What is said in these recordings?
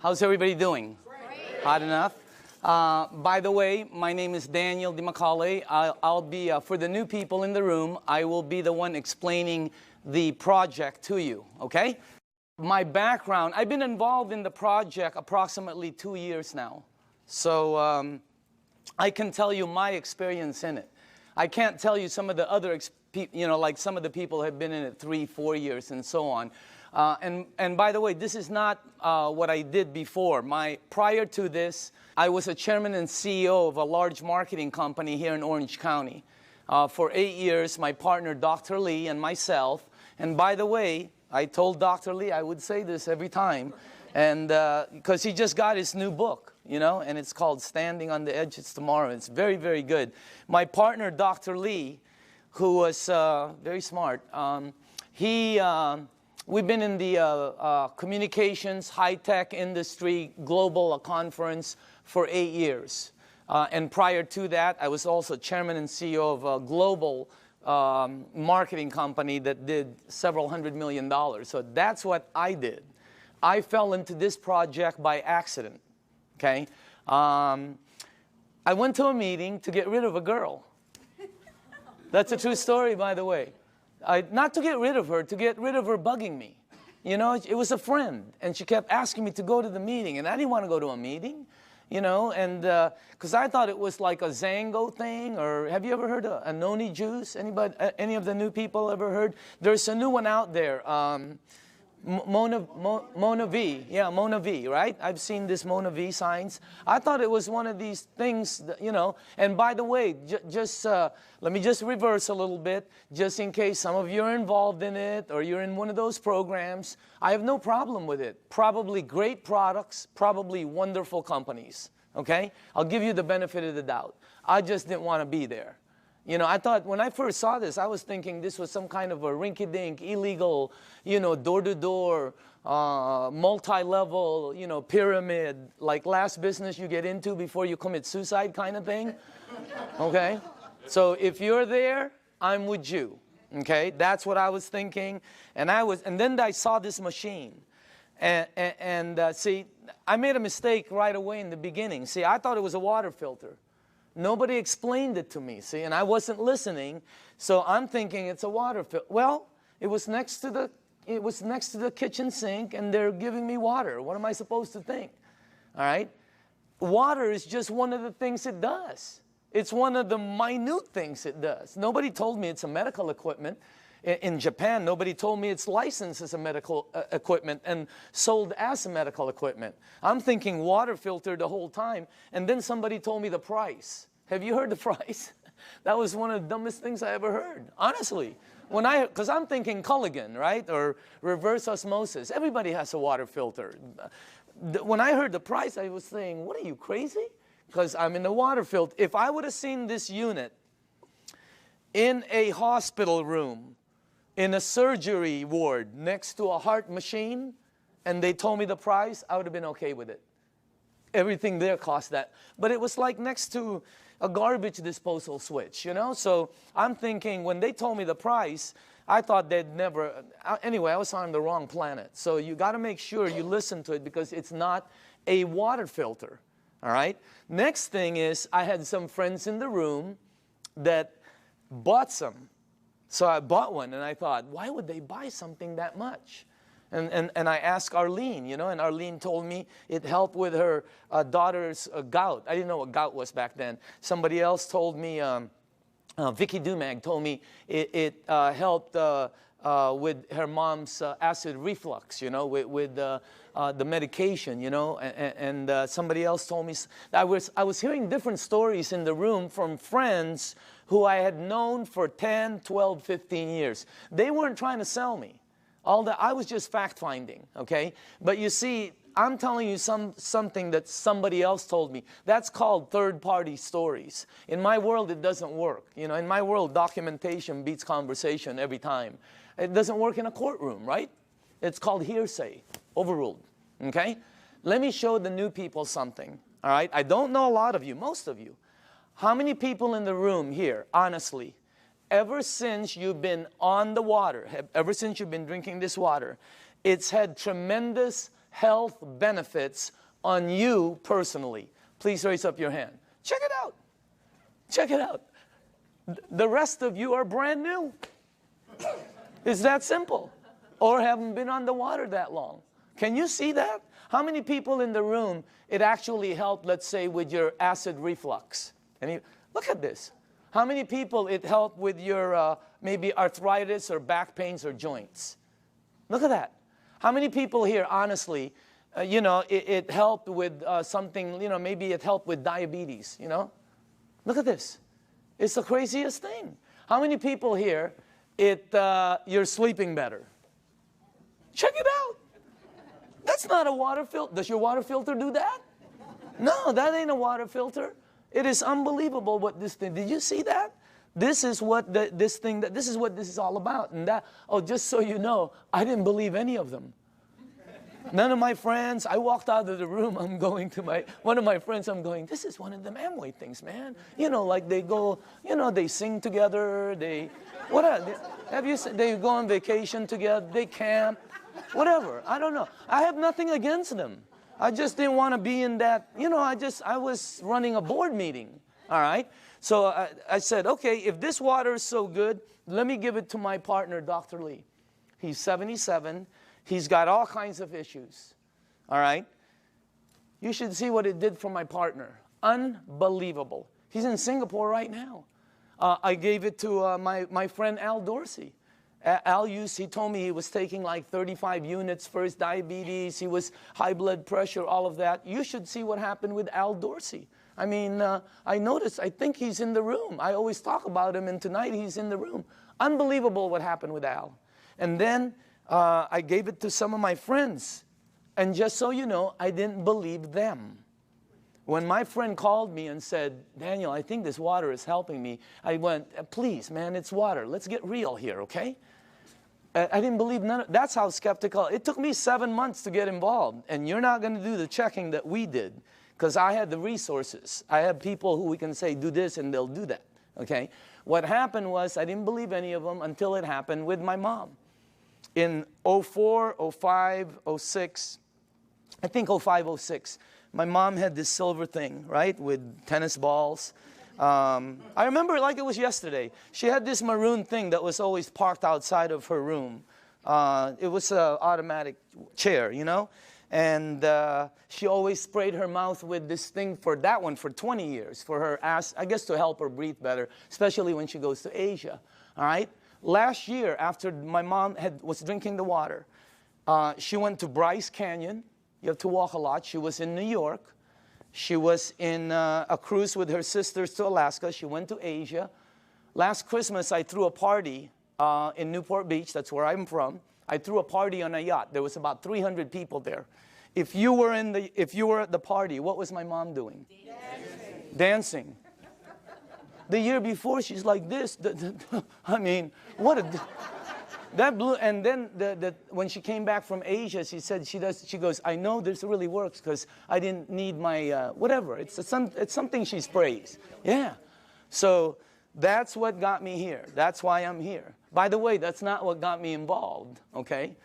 How's everybody doing? Great. Hot enough? By the way, my name is Daniel DiMacaulay. I'll be, for the new people in the room, I will be the one explaining the project to you, okay? My background, I've been involved in the project approximately 2 years now. So I can tell you my experience in it. I can't tell you some of the other, like some of the people have been in it 3, 4 years and so on. And by the way, this is not what I did before. Prior to this, I was a chairman and CEO of a large marketing company here in Orange County. For 8 years, my partner, Dr. Lee, and myself. And by the way, I told Dr. Lee I would say this every time, and because he just got his new book, you know, and it's called Standing on the Edge of Tomorrow. It's very, very good. My partner, Dr. Lee, who was very smart, we've been in the communications, high-tech industry, global conference for 8 years. And prior to that, I was also chairman and CEO of a global marketing company that did several $100 million. So that's what I did. I fell into this project by accident, okay? I went to a meeting to get rid of a girl. That's a true story, by the way. Not to get rid of her, to get rid of her bugging me. You know, it was a friend, and she kept asking me to go to the meeting, and I didn't want to go to a meeting, you know, and because I thought it was like a Zango thing, or have you ever heard of a noni juice? Anybody, any of the new people ever heard? There's a new one out there, Mona V. Yeah, Mona V, right? I've seen this Mona V signs. I thought it was one of these things, that, you know, and by the way, let me just reverse a little bit, just in case some of you are involved in it or you're in one of those programs. I have no problem with it. Probably great products, probably wonderful companies, okay? I'll give you the benefit of the doubt. I just didn't want to be there. You know, I thought when I first saw this, I was thinking this was some kind of a rinky-dink, illegal, you know, door-to-door, multi-level, you know, pyramid, like last business you get into before you commit suicide kind of thing, okay? So if you're there, I'm with you, okay? That's what I was thinking, and then I saw this machine, and see, I made a mistake right away in the beginning. See, I thought it was a water filter. Nobody explained it to me, see, and I wasn't listening, so I'm thinking it's a water filter. Well, it was next to the kitchen sink, and they're giving me water. What am I supposed to think? All right? Water is just one of the things it does. It's one of the minute things it does. Nobody told me it's a medical equipment. In Japan, nobody told me it's licensed as a medical equipment and sold as a medical equipment. I'm thinking water filter the whole time, and then somebody told me the price. Have you heard the price? That was one of the dumbest things I ever heard, honestly. Because I'm thinking Culligan, right, or reverse osmosis. Everybody has a water filter. When I heard the price, I was saying, what are you, crazy? Because I'm in the water filter. If I would have seen this unit in a hospital room, in a surgery ward next to a heart machine, and they told me the price, I would have been okay with it. Everything there cost that. But it was like next to a garbage disposal switch, you know? So I'm thinking, when they told me the price, I thought they'd never, anyway, I was on the wrong planet. So you got to make sure you listen to it, because it's not a water filter, all right? Next thing is, I had some friends in the room that bought some. So I bought one, and I thought, why would they buy something that much? And I asked Arlene, you know, and Arlene told me it helped with her daughter's gout. I didn't know what gout was back then. Somebody else told me, Vicky Dumag told me it helped with her mom's acid reflux, you know, with the medication, you know, and somebody else told me. I was hearing different stories in the room from friends who I had known for 10, 12, 15 years. They weren't trying to sell me. I was just fact-finding, okay? But you see, I'm telling you something that somebody else told me. That's called third-party stories. In my world, it doesn't work. You know, in my world, documentation beats conversation every time. It doesn't work in a courtroom, right? It's called hearsay, overruled, okay? Let me show the new people something, all right? I don't know a lot of you, most of you. How many people in the room here, honestly, ever since you've been on the water, ever since you've been drinking this water, it's had tremendous health benefits on you personally? Please raise up your hand. Check it out. Check it out. The rest of you are brand new. It's that simple. Or haven't been on the water that long. Can you see that? How many people in the room, it actually helped, let's say, with your acid reflux? Look at this. How many people it helped with your maybe arthritis or back pains or joints? Look at that. How many people here, honestly, you know, it helped with something, you know, maybe it helped with diabetes, you know? Look at this. It's the craziest thing. How many people here, you're sleeping better? Check it out. That's not a water filter. Does your water filter do that? No, that ain't a water filter. It is unbelievable what this thing, did you see that? This is what this is what this is all about. And that, oh, just so you know, I didn't believe any of them. None of my friends, I walked out of the room, I'm going to one of my friends, I'm going, this is one of them Amway things, man. You know, like they go, you know, they sing together, they go on vacation together, they camp, whatever, I don't know. I have nothing against them. I just didn't want to be in that, you know, I was running a board meeting, all right? So I said, okay, if this water is so good, let me give it to my partner, Dr. Lee. He's 77. He's got all kinds of issues, all right? You should see what it did for my partner. Unbelievable. He's in Singapore right now. I gave it to my friend Al Dorsey. He told me he was taking like 35 units for his diabetes. He was high blood pressure, all of that. You should see what happened with Al Dorsey. I mean, I noticed, I think he's in the room. I always talk about him, and tonight he's in the room. Unbelievable what happened with Al. And then I gave it to some of my friends. And just so you know, I didn't believe them. When my friend called me and said, Daniel, I think this water is helping me, I went, please, man, it's water. Let's get real here, okay? I didn't believe none of, that's how skeptical. It took me 7 months to get involved. And you're not going to do the checking that we did, because I had the resources. I have people who we can say, do this, and they'll do that, okay? What happened was I didn't believe any of them until it happened with my mom. In 04, 05, 06, I think 05, 06, my mom had this silver thing, right, with tennis balls. I remember it like it was yesterday. She had this maroon thing that was always parked outside of her room. It was an automatic chair, you know? And she always sprayed her mouth with this thing for 20 years, for her ass, I guess to help her breathe better, especially when she goes to Asia, all right? Last year, after my mom was drinking the water, she went to Bryce Canyon. You have to walk a lot. She was in New York. She was in a cruise with her sisters to Alaska. She went to Asia. Last Christmas, I threw a party in Newport Beach. That's where I'm from. I threw a party on a yacht. There was about 300 people there. If you were at the party, what was my mom doing? Dancing. Dancing. The year before, she's like this. I mean, what a... That blew, and then when she came back from Asia, she said she goes, I know this really works because I didn't need my, whatever. It's something she sprays. Yeah. So that's what got me here. That's why I'm here. By the way, that's not what got me involved, okay?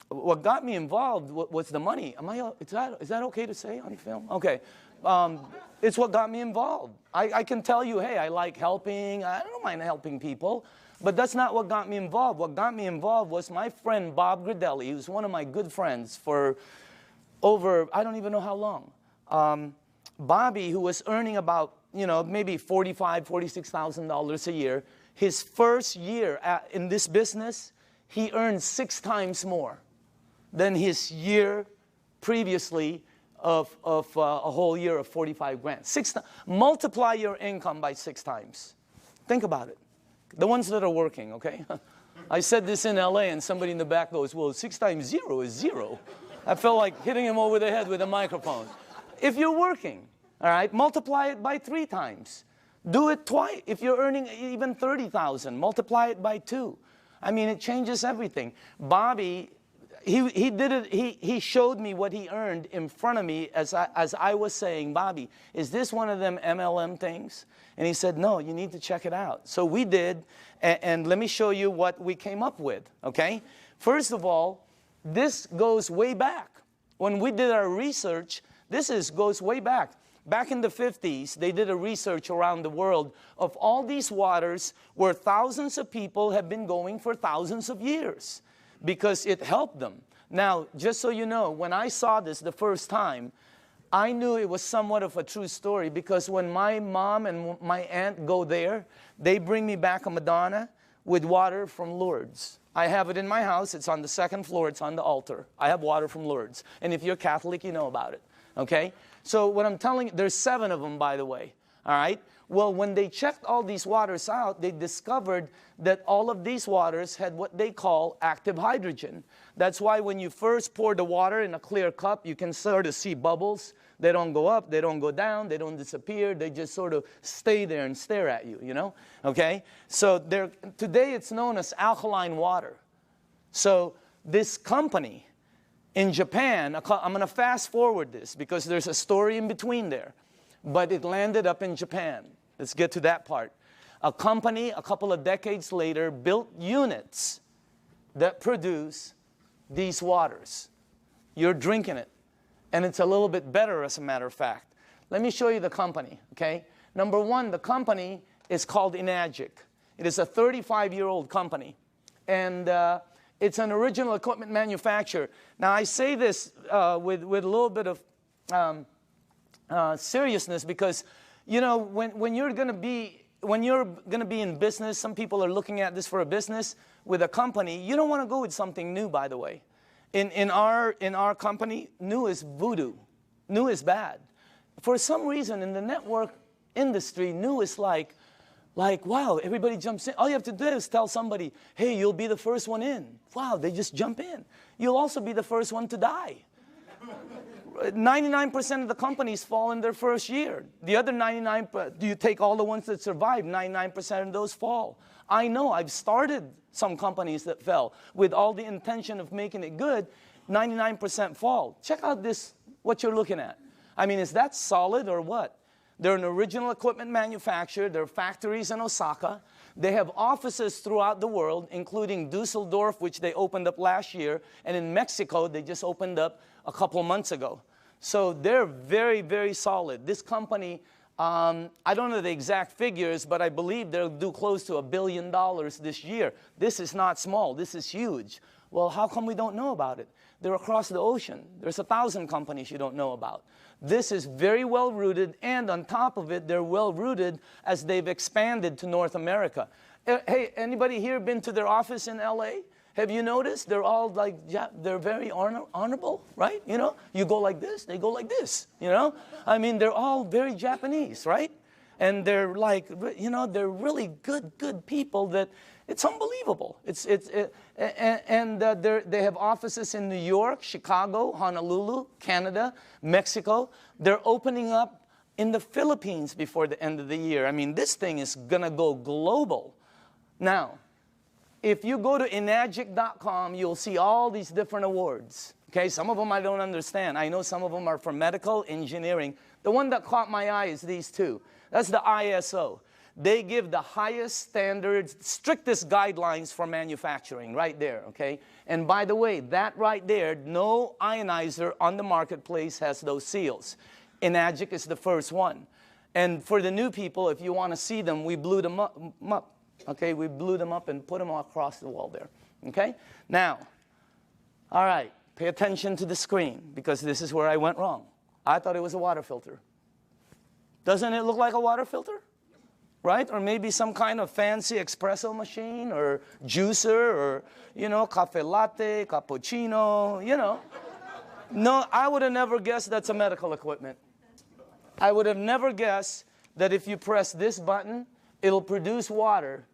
What got me involved was the money. Is that okay to say on film? Okay. It's what got me involved. I can tell you, hey, I like helping. I don't mind helping people. But that's not what got me involved. What got me involved was my friend Bob Gridelli, who's one of my good friends for over, I don't even know how long. Bobby, who was earning about, you know, maybe $45,000, $46,000 a year, his first year in this business, he earned 6 times more than his year previously of a whole year of 45 grand. Multiply your income by 6 times. Think about it. The ones that are working, okay? I said this in LA and somebody in the back goes, well, 6 times 0 is 0. I felt like hitting him over the head with a microphone. If you're working, all right, multiply it by 3 times. Do it twice. If you're earning even 30,000, multiply it by 2. I mean, it changes everything. Bobby, he did it, he showed me what he earned in front of me as I was saying, Bobby, is this one of them MLM things? And he said, no, you need to check it out. So we did, and let me show you what we came up with, okay? First of all, this goes way back. When we did our research, goes way back. Back in the 50s, they did a research around the world of all these waters where thousands of people have been going for thousands of years because it helped them. Now, just so you know, when I saw this the first time, I knew it was somewhat of a true story because when my mom and my aunt go there, they bring me back a Madonna with water from Lourdes. I have it in my house. It's on the second floor. It's on the altar. I have water from Lourdes. And if you're Catholic, you know about it. Okay? So what I'm telling you, there's 7 of them, by the way. All right? Well, when they checked all these waters out, they discovered that all of these waters had what they call active hydrogen. That's why when you first pour the water in a clear cup, you can sort of see bubbles. They don't go up, they don't go down, they don't disappear. They just sort of stay there and stare at you, you know? Okay? So today it's known as alkaline water. So this company in Japan, I'm going to fast forward this because there's a story in between there. But it landed up in Japan. Let's get to that part. A company, a couple of decades later, built units that produce these waters. You're drinking it. And it's a little bit better, as a matter of fact. Let me show you the company, okay? Number one, the company is called Enagic. It is a 35-year-old company. And it's an original equipment manufacturer. Now, I say this with a little bit of seriousness because, you know, when you're going to be in business, some people are looking at this for a business with a company. You don't want to go with something new, by the way. In our company, new is voodoo. New is bad. For some reason, in the network industry, new is like, wow, everybody jumps in. All you have to do is tell somebody, hey, you'll be the first one in. Wow, they just jump in. You'll also be the first one to die. 99% of the companies fall in their first year. The other 99, do you take all the ones that survive, 99% of those fall. I know, I've started some companies that fell with all the intention of making it good. 99% fall. Check out this, what you're looking at. I mean, is that solid or what? They're an original equipment manufacturer. There are factories in Osaka. They have offices throughout the world, including Dusseldorf, which they opened up last year. And in Mexico, they just opened up a couple of months ago. So they're very, very solid. This company, I don't know the exact figures, but I believe they'll do close to $1 billion this year. This is not small. This is huge. Well, how come we don't know about it? They're across the ocean. There's 1,000 companies you don't know about. This is very well rooted, and on top of it, they're well rooted as they've expanded to North America. Hey, anybody here been to their office in LA? Have you noticed? They're all like, they're very honorable, right? You know, you go like this, they go like this, you know? I mean, they're all very Japanese, right? And they're like, you know, they're really good people that it's unbelievable. They have offices in New York, Chicago, Honolulu, Canada, Mexico. They're opening up in the Philippines before the end of the year. I mean, this thing is going to go global. Now, if you go to enagic.com, you'll see all these different awards. Okay, some of them I don't understand. I know some of them are for medical, engineering. The one that caught my eye is these two. That's the ISO. They give the highest standards, strictest guidelines for manufacturing right there, okay? And by the way, that right there, no ionizer on the marketplace has those seals. Enagic is the first one. And for the new people, if you want to see them, we blew them up. Okay, we blew them up and put them across the wall there. Okay? Now, all right, pay attention to the screen because this is where I went wrong. I thought it was a water filter. Doesn't it look like a water filter? Right? Or maybe some kind of fancy espresso machine or juicer or, you know, cafe latte, cappuccino, you know. No, I would have never guessed that's a medical equipment. I would have never guessed that if you press this button, it'll produce water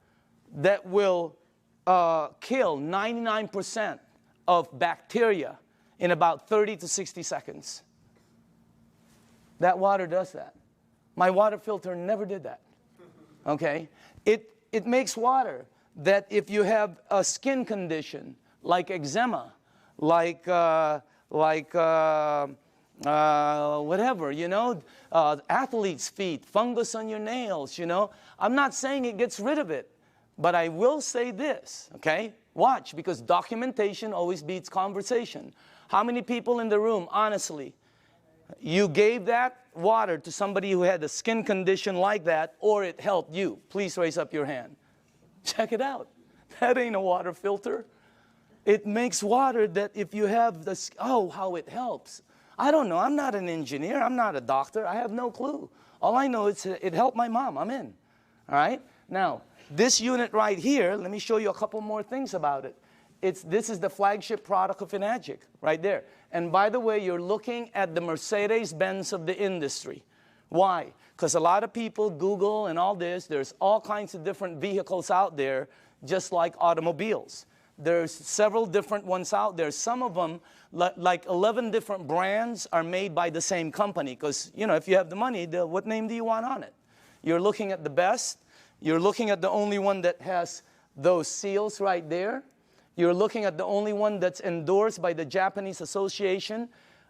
that will kill 99% of bacteria in about 30 to 60 seconds. That water does that. My water filter never did that. Okay? It makes water that if you have a skin condition like eczema, like whatever, you know, athlete's feet, fungus on your nails, you know. I'm not saying it gets rid of it, but I will say this, okay? Watch, because documentation always beats conversation. How many people in the room, honestly, you gave that water to somebody who had a skin condition like that, or it helped you? Please raise up your hand. Check it out. That ain't a water filter. It makes water that if you have this, oh, how it helps. I don't know. I'm not an engineer. I'm not a doctor. I have no clue. All I know is it helped my mom. I'm in. All right? Now, this unit right here, let me show you a couple more things about it. This is the flagship product of Enagic, right there. And by the way, you're looking at the Mercedes-Benz of the industry. Why? Because a lot of people Google and all this. There's all kinds of different vehicles out there, just like automobiles. There's several different ones out there. Some of them, like 11 different brands, are made by the same company. Because, you know, if you have the money, what name do you want on it? You're looking at the best. You're looking at the only one that has those seals right there. You're looking at the only one that's endorsed by the Japanese Association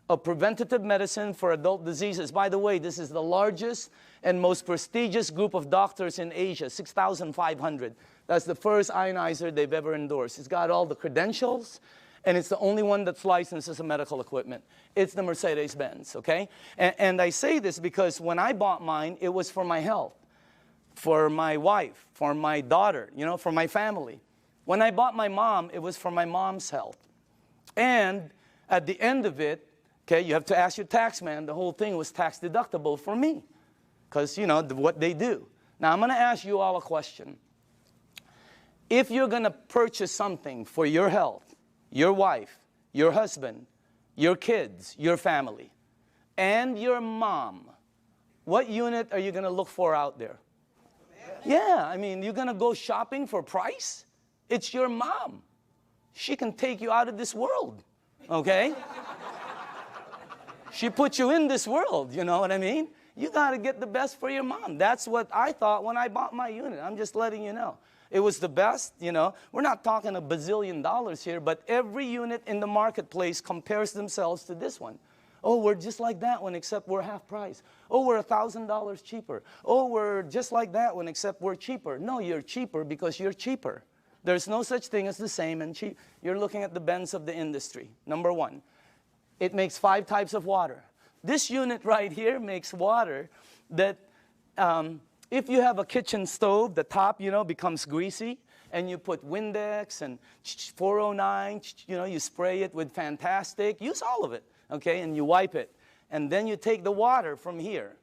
of Preventative Medicine for Adult Diseases. By the way, this is the largest and most prestigious group of doctors in Asia, 6,500. That's the first ionizer they've ever endorsed. It's got all the credentials, and it's the only one that's licensed as a medical equipment. It's the Mercedes-Benz, okay? And I say this because when I bought mine, it was for my health, for my wife, for my daughter, you know, for my family. When I bought my mom, it was for my mom's health. And at the end of it, okay, you have to ask your tax man, the whole thing was tax deductible for me. Because, you know, what they do. Now, I'm going to ask you all a question. If you're going to purchase something for your health, your wife, your husband, your kids, your family, and your mom, what unit are you going to look for out there? Yeah, I mean, you're going to go shopping for price? It's your mom. She can take you out of this world, okay? She put you in this world, you know what I mean? You got to get the best for your mom. That's what I thought when I bought my unit. I'm just letting you know. It was the best, you know. We're not talking $1 bazillion here, but every unit in the marketplace compares themselves to this one. Oh, we're just like that one, except we're half price. Oh, we're $1,000 cheaper. Oh, we're just like that one, except we're cheaper. No, you're cheaper because you're cheaper. There's no such thing as the same and cheap. You're looking at the Benz of the industry. Number one, it makes 5 types of water. This unit right here makes water that if you have a kitchen stove, the top, you know, becomes greasy, and you put Windex and 409, you know, you spray it with Fantastic. Use all of it, okay, and you wipe it. And then you take the water from here,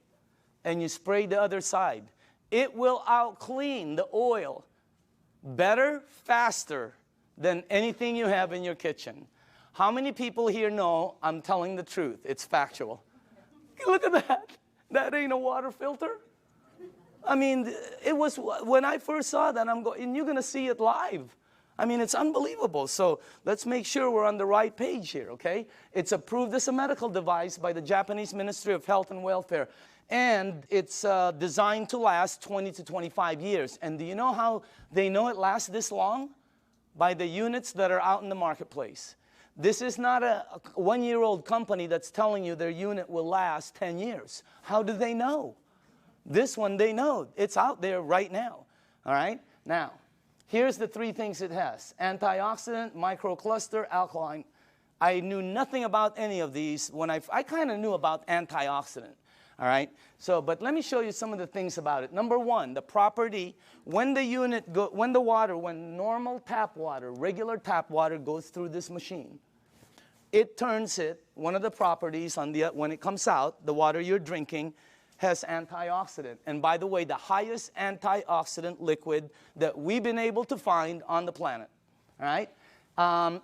and you spray the other side. It will out-clean the oil better, faster than anything you have in your kitchen. How many people here know I'm telling the truth? It's factual. Look at that. That ain't a water filter. I mean, it was, when I first saw that, I'm going, and you're going to see it live. I mean, it's unbelievable. So let's make sure we're on the right page here, okay? It's approved as a medical device by the Japanese Ministry of Health and Welfare. And it's designed to last 20 to 25 years. And do you know how they know it lasts this long? By the units that are out in the marketplace. This is not a one-year-old company that's telling you their unit will last 10 years. How do they know? This one, they know. It's out there right now. All right? Now, here's the 3 things it has. Antioxidant, microcluster, alkaline. I knew nothing about any of these. When I kind of knew about antioxidant. All right? So, but let me show you some of the things about it. Number 1, the property, when normal tap water, regular tap water goes through this machine, it turns it, one of the properties when it comes out, the water you're drinking has antioxidant. And by the way, the highest antioxidant liquid that we've been able to find on the planet. All right?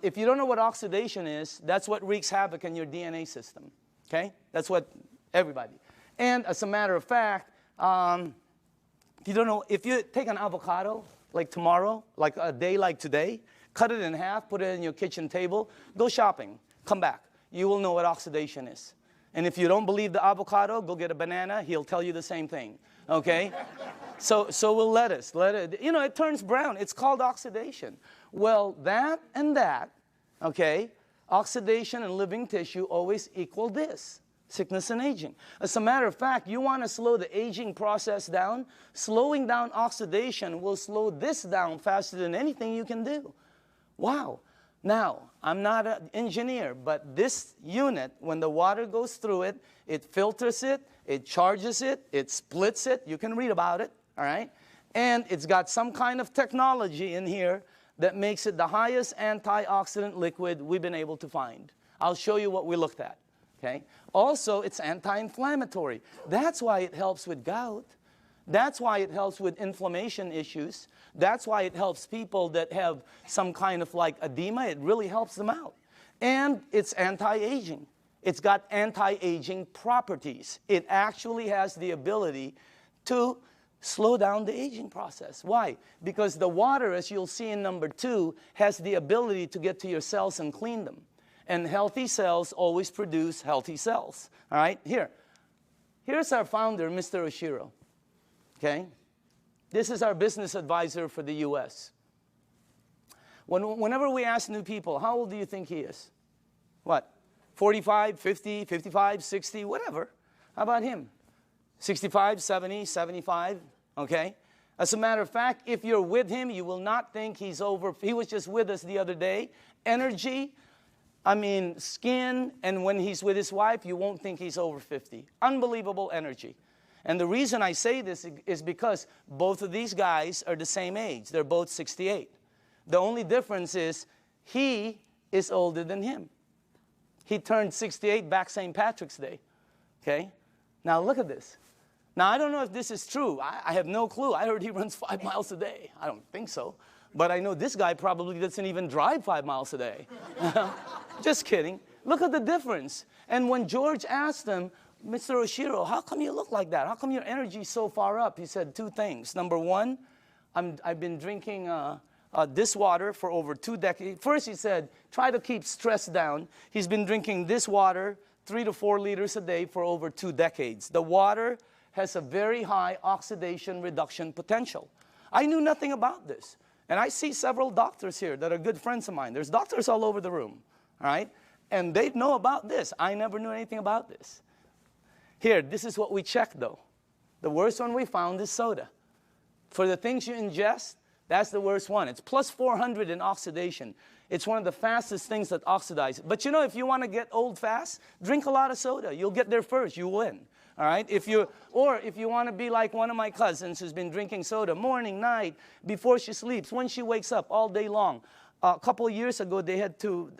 If you don't know what oxidation is, that's what wreaks havoc in your DNA system. Okay? That's what everybody. And as a matter of fact, if you don't know, if you take an avocado, like tomorrow, like a day like today, cut it in half, put it in your kitchen table, go shopping, come back. You will know what oxidation is. And if you don't believe the avocado, go get a banana. He'll tell you the same thing, okay? So will lettuce. You know, it turns brown. It's called oxidation. Well, that and that, okay, oxidation and living tissue always equal this. Sickness and aging. As a matter of fact, you want to slow the aging process down, slowing down oxidation will slow this down faster than anything you can do. Wow. Now, I'm not an engineer, but this unit, when the water goes through it, it filters it, it charges it, it splits it. You can read about it, all right? And it's got some kind of technology in here that makes it the highest antioxidant liquid we've been able to find. I'll show you what we looked at, okay? Also, it's anti-inflammatory. That's why it helps with gout. That's why it helps with inflammation issues. That's why it helps people that have some kind of like edema. It really helps them out. And it's anti-aging. It's got anti-aging properties. It actually has the ability to slow down the aging process. Why? Because the water, as you'll see in number 2, has the ability to get to your cells and clean them. And healthy cells always produce healthy cells. All right? Here's our founder, Mr. Oshiro. Okay? This is our business advisor for the U.S. Whenever we ask new people, how old do you think he is? What? 45, 50, 55, 60, whatever. How about him? 65, 70, 75, okay? As a matter of fact, if you're with him, you will not think he's over. He was just with us the other day. Energy, I mean, skin, and when he's with his wife, you won't think he's over 50. Unbelievable energy. And the reason I say this is because both of these guys are the same age. They're both 68. The only difference is he is older than him. He turned 68 back St. Patrick's Day, okay? Now look at this. Now I don't know if this is true. I have no clue. I heard he runs 5 miles a day. I don't think so. But I know this guy probably doesn't even drive 5 miles a day. Just kidding. Look at the difference. And when George asked him, Mr. Oshiro, how come you look like that? How come your energy is so far up? He said 2 things. Number 1, I've been drinking this water for over 2 decades. First, he said, try to keep stress down. He's been drinking this water 3 to 4 liters a day for over 2 decades. The water has a very high oxidation reduction potential. I knew nothing about this. And I see several doctors here that are good friends of mine. There's doctors all over the room, all right? And they know about this. I never knew anything about this. Here, this is what we checked, though. The worst one we found is soda. For the things you ingest, that's the worst one. It's plus 400 in oxidation. It's one of the fastest things that oxidize. But you know, if you want to get old fast, drink a lot of soda. You'll get there first. You win. All right? Or if you want to be like one of my cousins who's been drinking soda morning, night, before she sleeps, when she wakes up, all day long. A couple of years ago, they had to,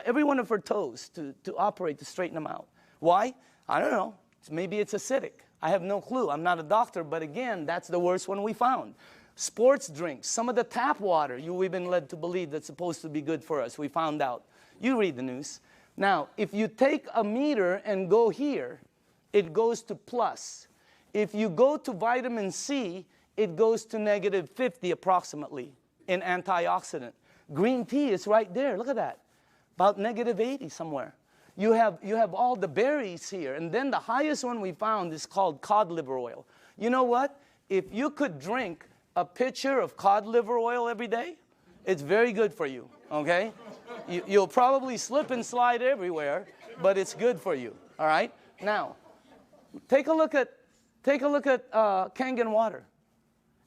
every one of her toes to operate to straighten them out. Why? I don't know. Maybe it's acidic. I have no clue. I'm not a doctor, but again, that's the worst one we found. Sports drinks, some of the tap water we've been led to believe that's supposed to be good for us. We found out. You read the news. Now, if you take a meter and go here, it goes to plus. If you go to vitamin C, it goes to negative 50 approximately in antioxidant. Green tea is right there. Look at that. About negative 80 somewhere. You have all the berries here. And then the highest one we found is called cod liver oil. You know what? If you could drink a pitcher of cod liver oil every day, it's very good for you, okay? You'll probably slip and slide everywhere, but it's good for you, all right? Now, take a look at Kangen Water.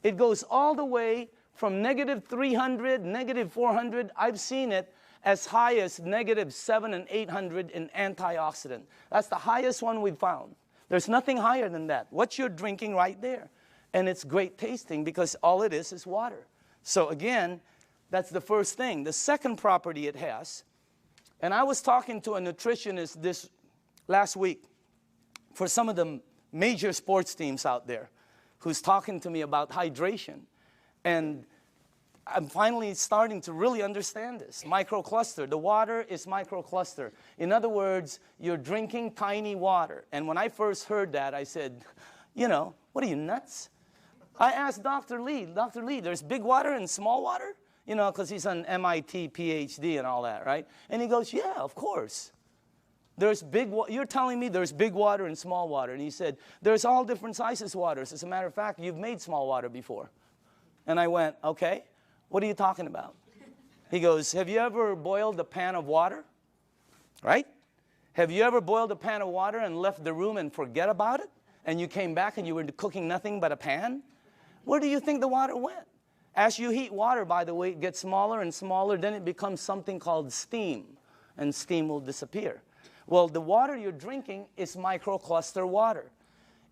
It goes all the way from negative 300, negative 400. I've seen it as high as negative 700 and 800 in antioxidant. That's the highest one we've found. There's nothing higher than that. What you're drinking right there. And it's great tasting because all it is water. So again, that's the first thing. The second property it has, and I was talking to a nutritionist this last week for some of the major sports teams out there who's talking to me about hydration. And I'm finally starting to really understand this. Microcluster. The water is microcluster. In other words, you're drinking tiny water. And when I first heard that, I said, you know, what are you, nuts? I asked Dr. Lee, there's big water and small water? You know, because he's an MIT PhD and all that, right? And he goes, yeah, of course. You're telling me there's big water and small water. And he said, there's all different sizes waters. As a matter of fact, you've made small water before. And I went, okay. What are you talking about? He goes, have you ever boiled a pan of water? Right? Have you ever boiled a pan of water and left the room and forget about it? And you came back and you were cooking nothing but a pan? Where do you think the water went? As you heat water, by the way, it gets smaller and smaller, then it becomes something called steam, and steam will disappear. Well, the water you're drinking is microcluster water.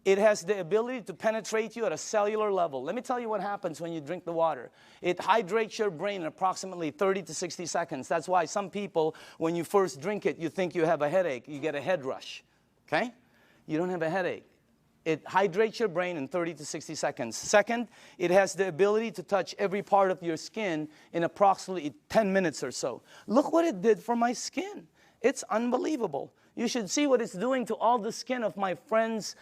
It has the ability to penetrate you at a cellular level. Let me tell you what happens when you drink the water. It hydrates your brain in approximately 30 to 60 seconds. That's why some people, when you first drink it, you think you have a headache. You get a head rush, okay? You don't have a headache. It hydrates your brain in 30 to 60 seconds. Second, it has the ability to touch every part of your skin in approximately 10 minutes or so. Look what it did for my skin. It's unbelievable. You should see what it's doing to all the skin of my friends'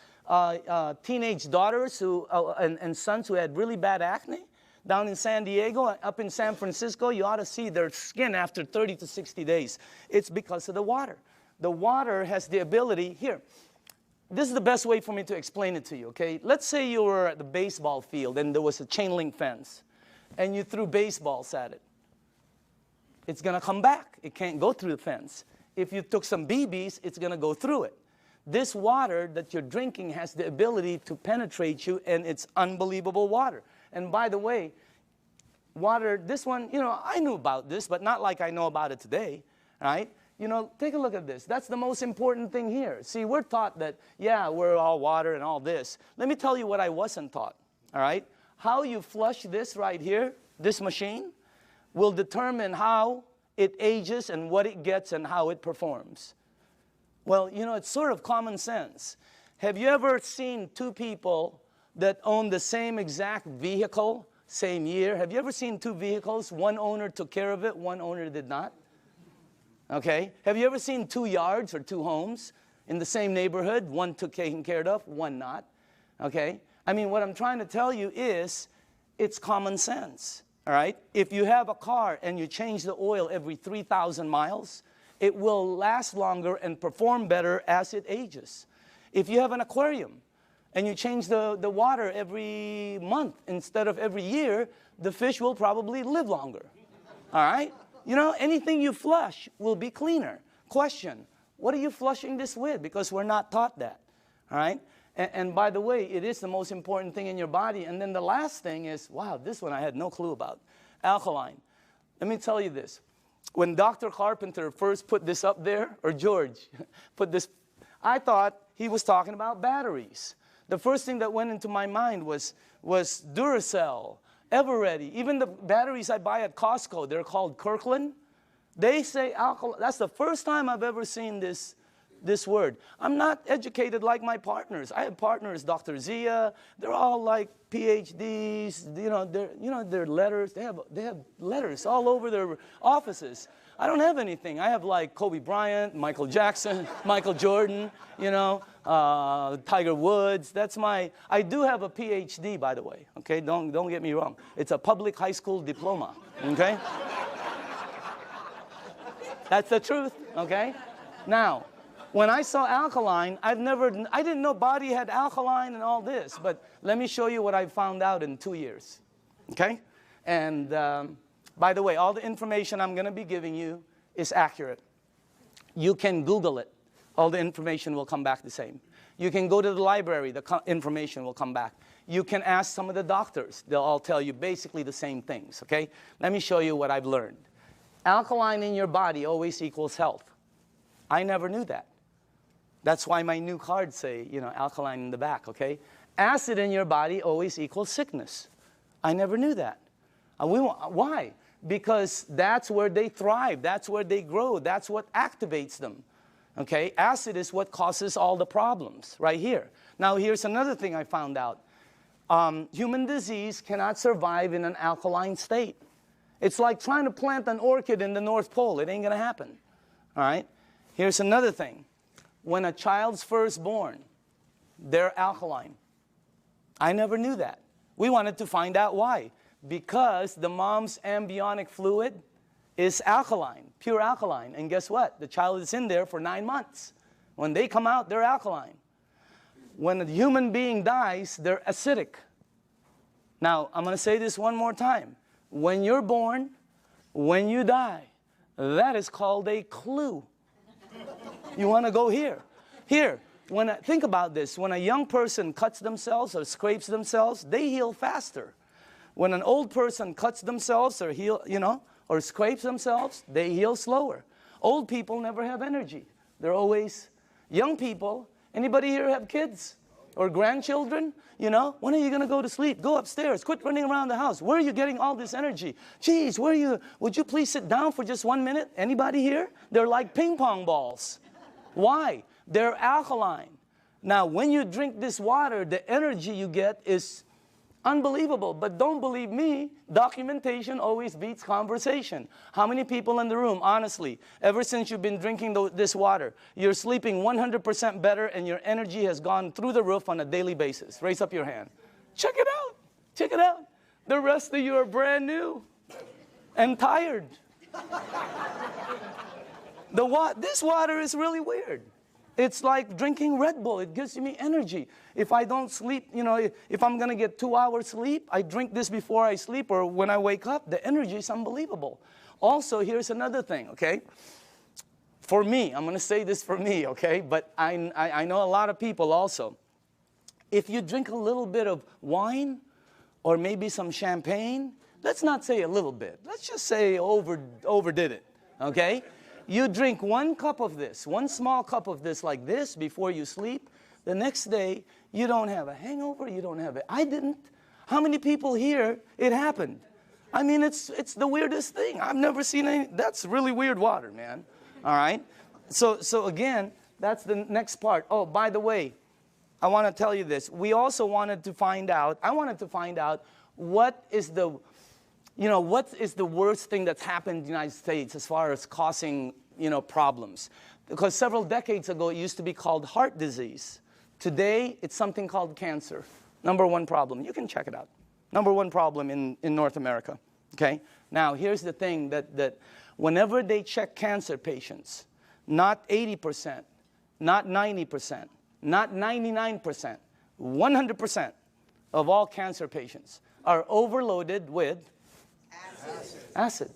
teenage daughters and sons who had really bad acne. Down in San Diego, up in San Francisco, you ought to see their skin after 30 to 60 days. It's because of the water. The water has the ability, here, this is the best way for me to explain it to you, okay? Let's say you were at the baseball field and there was a chain link fence and you threw baseballs at it. It's going to come back. It can't go through the fence. If you took some BBs, it's going to go through it. This water that you're drinking has the ability to penetrate you, and it's unbelievable water. And by the way, water, this one, you know, I knew about this, but not like I know about it today, right? You know, take a look at this. That's the most important thing here. See, we're taught that, yeah, we're all water and all this. Let me tell you what I wasn't taught, all right? How you flush this right here, this machine, will determine how it ages and what it gets and how it performs. Well, you know, it's sort of common sense. Have you ever seen two people that own the same exact vehicle, same year? Have you ever seen two vehicles? One owner took care of it, one owner did not. Okay? Have you ever seen two yards or two homes in the same neighborhood? One took taken care of, one not. Okay? I mean, what I'm trying to tell you is it's common sense. All right? If you have a car and you change the oil every 3,000 miles, it will last longer and perform better as it ages. If you have an aquarium and you change the water every month instead of every year, the fish will probably live longer. All right? You know, anything you flush will be cleaner. Question, what are you flushing this with? Because we're not taught that. All right? And by the way, it is the most important thing in your body. And then the last thing is, wow, this one I had no clue about. Alkaline. Let me tell you this. When Dr. Carpenter first put this up there, or George put this, I thought he was talking about batteries. The first thing that went into my mind was Duracell, Eveready. Even the batteries I buy at Costco, they're called Kirkland. They say alkaline. That's the first time I've ever seen this word. I'm not educated like my partners. I have partners, Dr. Zia. They're all like PhDs. You know, their letters. They have letters all over their offices. I don't have anything. I have like Kobe Bryant, Michael Jackson, Michael Jordan. You know, Tiger Woods. That's my. I do have a PhD, by the way. Okay, don't get me wrong. It's a public high school diploma. Okay. That's the truth. Okay. Now, when I saw alkaline, I didn't know body had alkaline and all this, but let me show you what I found out in 2 years, okay? And by the way, all the information I'm going to be giving you is accurate. You can Google it. All the information will come back the same. You can go to the library. The information will come back. You can ask some of the doctors. They'll all tell you basically the same things, okay? Let me show you what I've learned. Alkaline in your body always equals health. I never knew that. That's why my new cards say, you know, alkaline in the back, okay? Acid in your body always equals sickness. I never knew that. Why? Because that's where they thrive. That's where they grow. That's what activates them, okay? Acid is what causes all the problems right here. Now, here's another thing I found out. Human disease cannot survive in an alkaline state. It's like trying to plant an orchid in the North Pole. It ain't going to happen, all right? Here's another thing. When a child's first born, they're alkaline. I never knew that. We wanted to find out why. Because the mom's amniotic fluid is alkaline, pure alkaline. And guess what? The child is in there for 9 months. When they come out, they're alkaline. When a human being dies, they're acidic. Now, I'm going to say this one more time. When you're born, when you die, that is called a clue. You want to go here. Here, think about this. When a young person cuts themselves or scrapes themselves, they heal faster. When an old person cuts themselves or or scrapes themselves, they heal slower. Old people never have energy. They're always young people. Anybody here have kids or grandchildren? When are you going to go to sleep? Go upstairs. Quit running around the house. Where are you getting all this energy? Geez, would you please sit down for just 1 minute? Anybody here? They're like ping pong balls. Why? They're alkaline. Now, when you drink this water, the energy you get is unbelievable. But don't believe me, documentation always beats conversation. How many people in the room, honestly, ever since you've been drinking this water, you're sleeping 100% better and your energy has gone through the roof on a daily basis? Raise up your hand. Check it out. Check it out. The rest of you are brand new and tired. This water is really weird. It's like drinking Red Bull. It gives me energy. If I don't sleep, if I'm going to get 2 hours sleep, I drink this before I sleep or when I wake up. The energy is unbelievable. Also, here's another thing, okay? For me, I'm going to say this for me, okay? But I know a lot of people also. If you drink a little bit of wine or maybe some champagne, let's not say a little bit. Let's just say overdid it, okay? You drink 1 cup of this, 1 small cup of this like this before you sleep. The next day, you don't have a hangover, you don't have it. I didn't. How many people here, it happened? I mean, it's the weirdest thing. I've never seen any. That's really weird water, man. All right? So again, that's the next part. Oh, by the way, I want to tell you this. We also wanted to find out, what is the worst thing that's happened in the United States as far as causing, problems? Because several decades ago, it used to be called heart disease. Today, it's something called cancer. #1 problem. You can check it out. #1 problem in North America, okay? Now, here's the thing that whenever they check cancer patients, not 80%, not 90%, not 99%, 100% of all cancer patients are overloaded with acid.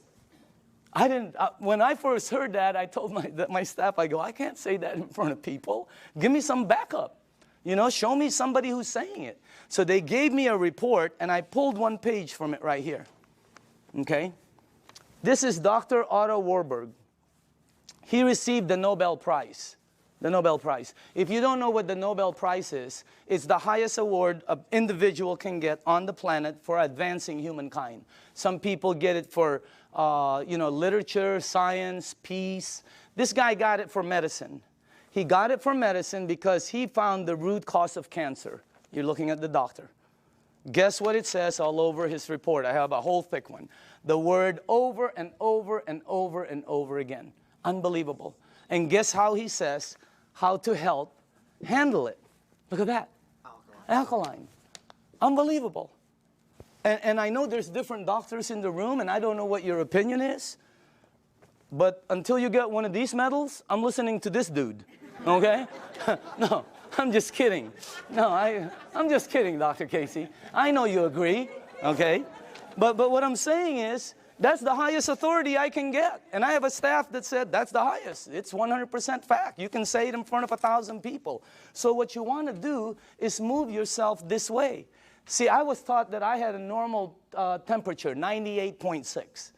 When I first heard that, I told my staff, I go, I can't say that in front of people. Give me some backup. Show me somebody who's saying it. So they gave me a report, and I pulled 1 page from it right here. Okay? This is Dr. Otto Warburg. He received the Nobel Prize. The Nobel Prize. If you don't know what the Nobel Prize is, it's the highest award an individual can get on the planet for advancing humankind. Some people get it for, literature, science, peace. This guy got it for medicine. He got it for medicine because he found the root cause of cancer. You're looking at the doctor. Guess what it says all over his report? I have a whole thick one. The word over and over and over and over again. Unbelievable. And guess how he says how to help handle it. Look at that. Alkaline. Unbelievable. And I know there's different doctors in the room, and I don't know what your opinion is. But until you get one of these medals, I'm listening to this dude. Okay? No, I'm just kidding. No, I'm just kidding, Dr. Casey. I know you agree. Okay? But what I'm saying is, that's the highest authority I can get. And I have a staff that said that's the highest. It's 100% fact. You can say it in front of 1,000 people. So what you want to do is move yourself this way. See, I was taught that I had a normal temperature, 98.6.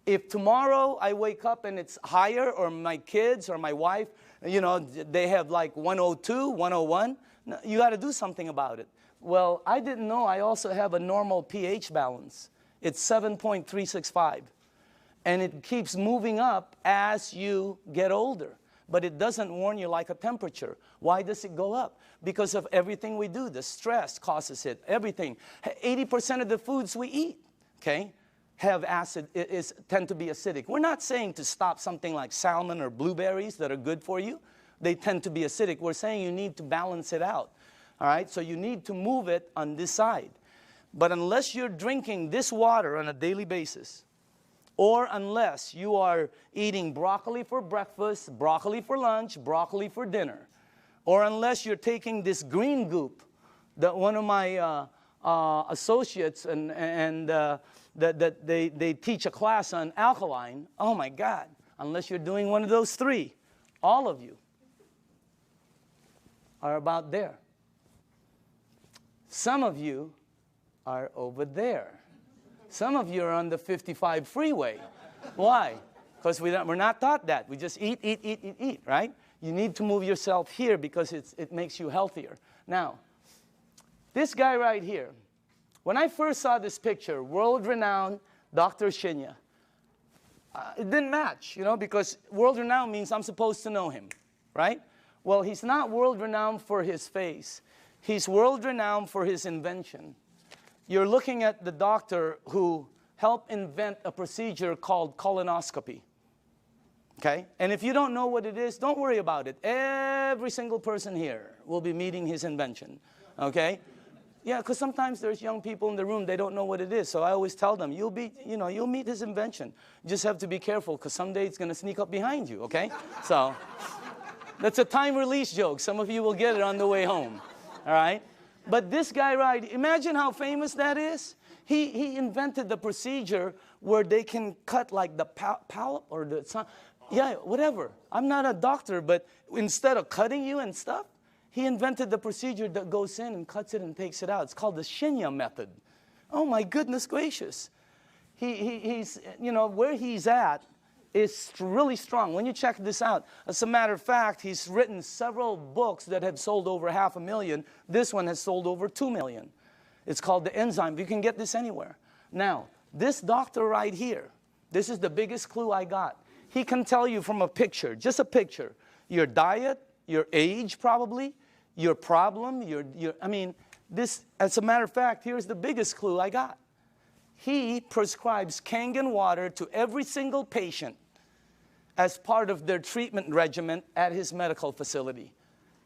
If tomorrow I wake up and it's higher, or my kids or my wife, they have like 102, 101, you got to do something about it. Well, I didn't know I also have a normal pH balance. It's 7.365. And it keeps moving up as you get older. But it doesn't warn you like a temperature. Why does it go up? Because of everything we do. The stress causes it. Everything. 80% of the foods we eat, okay, have acid, tend to be acidic. We're not saying to stop something like salmon or blueberries that are good for you. They tend to be acidic. We're saying you need to balance it out. All right? So you need to move it on this side. But unless you're drinking this water on a daily basis, or unless you are eating broccoli for breakfast, broccoli for lunch, broccoli for dinner, or unless you're taking this green goop that one of my associates that they teach a class on alkaline, oh my God, unless you're doing one of those 3, all of you are about there. Some of you are over there. Some of you are on the 55 freeway. Why? Because we're not taught that. We just eat, eat, eat, eat, eat, right? You need to move yourself here because it makes you healthier. Now, this guy right here, when I first saw this picture, world-renowned Dr. Shinya, it didn't match, you know, because world-renowned means I'm supposed to know him, right? Well, he's not world-renowned for his face. He's world-renowned for his invention. You're looking at the doctor who helped invent a procedure called colonoscopy. Okay? And if you don't know what it is, don't worry about it. Every single person here will be meeting his invention. Okay? Yeah, because sometimes there's young people in the room, they don't know what it is. So I always tell them, you'll meet his invention. You just have to be careful because someday it's going to sneak up behind you, okay? So that's a time release joke. Some of you will get it on the way home. All right? But this guy, right, imagine how famous that is. He invented the procedure where they can cut like the palate or the, yeah, whatever. I'm not a doctor, but instead of cutting you and stuff, he invented the procedure that goes in and cuts it and takes it out. It's called the Shinya method. Oh my goodness gracious. He's, you know, where he's at is really strong. When you check this out, as a matter of fact, he's written several books that have sold over 500,000. This one has sold over 2 million. It's called the enzyme. You can get this anywhere. Now, this doctor right here, this is the biggest clue I got. He can tell you from a picture, just a picture, your diet, your age probably, your problem, I mean, this, as a matter of fact, here's the biggest clue I got. He prescribes Kangen water to every single patient as part of their treatment regimen at his medical facility.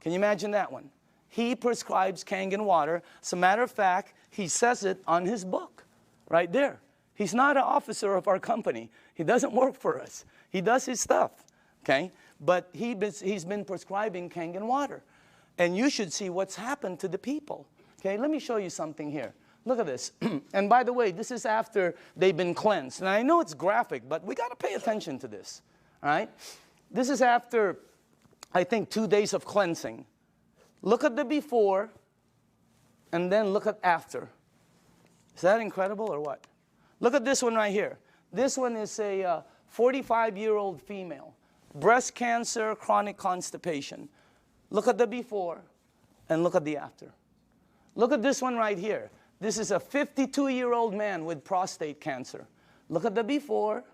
Can you imagine that one? He prescribes Kangen water. As a matter of fact, he says it on his book, right there. He's not an officer of our company. He doesn't work for us. He does his stuff, okay? But he's been prescribing Kangen water. And you should see what's happened to the people. Okay, let me show you something here. Look at this. And by the way, this is after they've been cleansed. And I know it's graphic, but we got to pay attention to this. All right? This is after, I think, 2 days of cleansing. Look at the before, and then look at after. Is that incredible or what? Look at this one right here. This one is a 45-year-old female. Breast cancer, chronic constipation. Look at the before and look at the after. Look at this one right here. This is a 52-year-old man with prostate cancer. Look at the before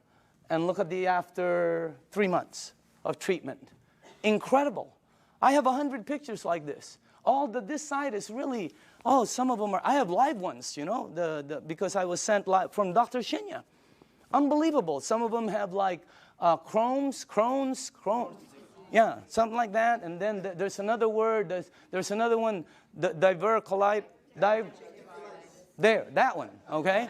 and look at the after 3 months of treatment. Incredible. I have 100 pictures like this. This side is really, some of them are, I have live ones, you know, because I was sent live from Dr. Shinya. Unbelievable. Some of them have like Crohn's. Yeah, something like that. And then there's another word. There's another one, diverticulite. There, that one, okay?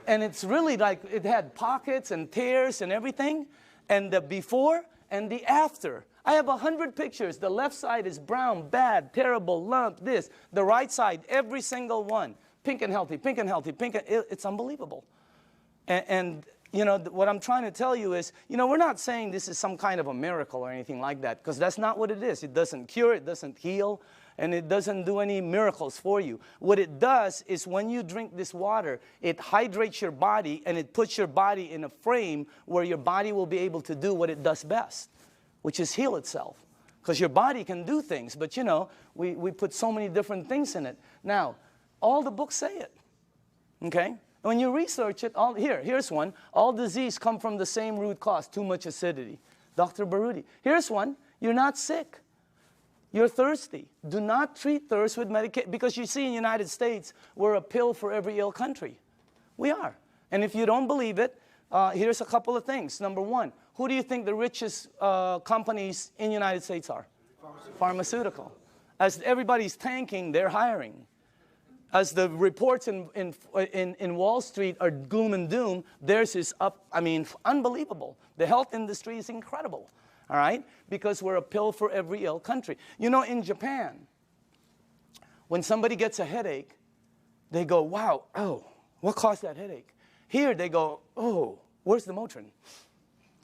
And it's really like it had pockets and tears and everything. And the before and the after. I have 100 pictures. The left side is brown, bad, terrible, lump, this. The right side, every single one. Pink and healthy, pink and healthy, pink and it's unbelievable. And you know, what I'm trying to tell you is, you know, we're not saying this is some kind of a miracle or anything like that, because that's not what it is. It doesn't cure, it doesn't heal, and it doesn't do any miracles for you. What it does is when you drink this water, it hydrates your body, and it puts your body in a frame where your body will be able to do what it does best, which is heal itself. Because your body can do things, but you know, we put so many different things in it. Now, all the books say it, okay? When you research it, here's one. All disease come from the same root cause, too much acidity. Dr. Baruti. Here's one. You're not sick. You're thirsty. Do not treat thirst with medication. Because you see in the United States, we're a pill for every ill country. We are. And if you don't believe it, here's a couple of things. Number one, who do you think the richest companies in the United States are? Pharmaceutical. As everybody's tanking, they're hiring. As the reports in Wall Street are gloom and doom, theirs is up, I mean, unbelievable. The health industry is incredible, all right? Because we're a pill for every ill country. You know, in Japan, when somebody gets a headache, they go, wow, oh, what caused that headache? Here they go, oh, where's the Motrin?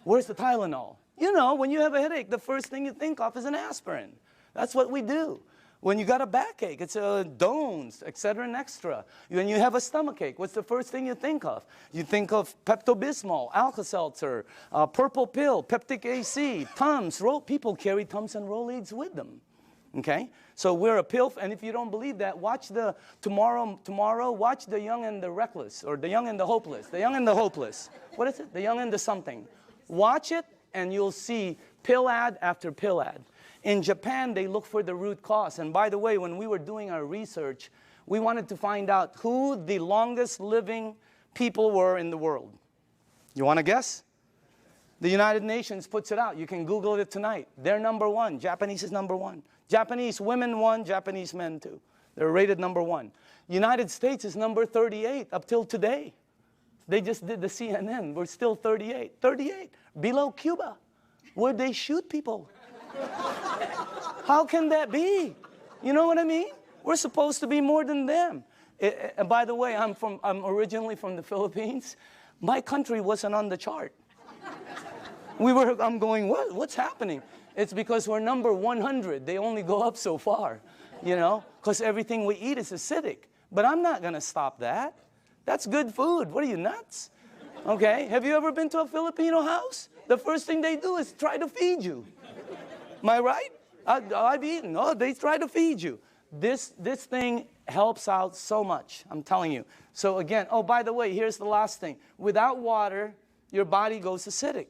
Where's the Tylenol? You know, when you have a headache, the first thing you think of is an aspirin. That's what we do. When you got a backache, it's Dones, etc. and extra. When you have a stomachache, what's the first thing you think of? You think of Pepto-Bismol, Alka-Seltzer, purple pill, Peptic AC, Tums. People carry Tums and Rolaids with them. Okay? So we're a pill, and if you don't believe that, watch the tomorrow, watch The Young and the Reckless, or The Young and the Hopeless. The Young and the Hopeless. What is it? The Young and the something. Watch it, and you'll see pill ad after pill ad. In Japan, they look for the root cause. And by the way, when we were doing our research, we wanted to find out who the longest living people were in the world. You want to guess? The United Nations puts it out. You can Google it tonight. They're number one. Japanese is number one. Japanese women one, Japanese men two. They're rated number one. United States is number 38 up till today. They just did the CNN. We're still 38. 38. Below Cuba, where they shoot people. How can that be? You know what I mean? We're supposed to be more than them. And by the way, I'm originally from the Philippines. My country wasn't on the chart. I'm going, what's happening? It's because we're number 100. They only go up so far, you know, because everything we eat is acidic. But I'm not going to stop that. That's good food. What are you, nuts? Okay? Have you ever been to a Filipino house? The first thing they do is try to feed you. Am I right? I've eaten. Oh, they try to feed you. This thing helps out so much, I'm telling you. So again, oh, by the way, here's the last thing. Without water, your body goes acidic.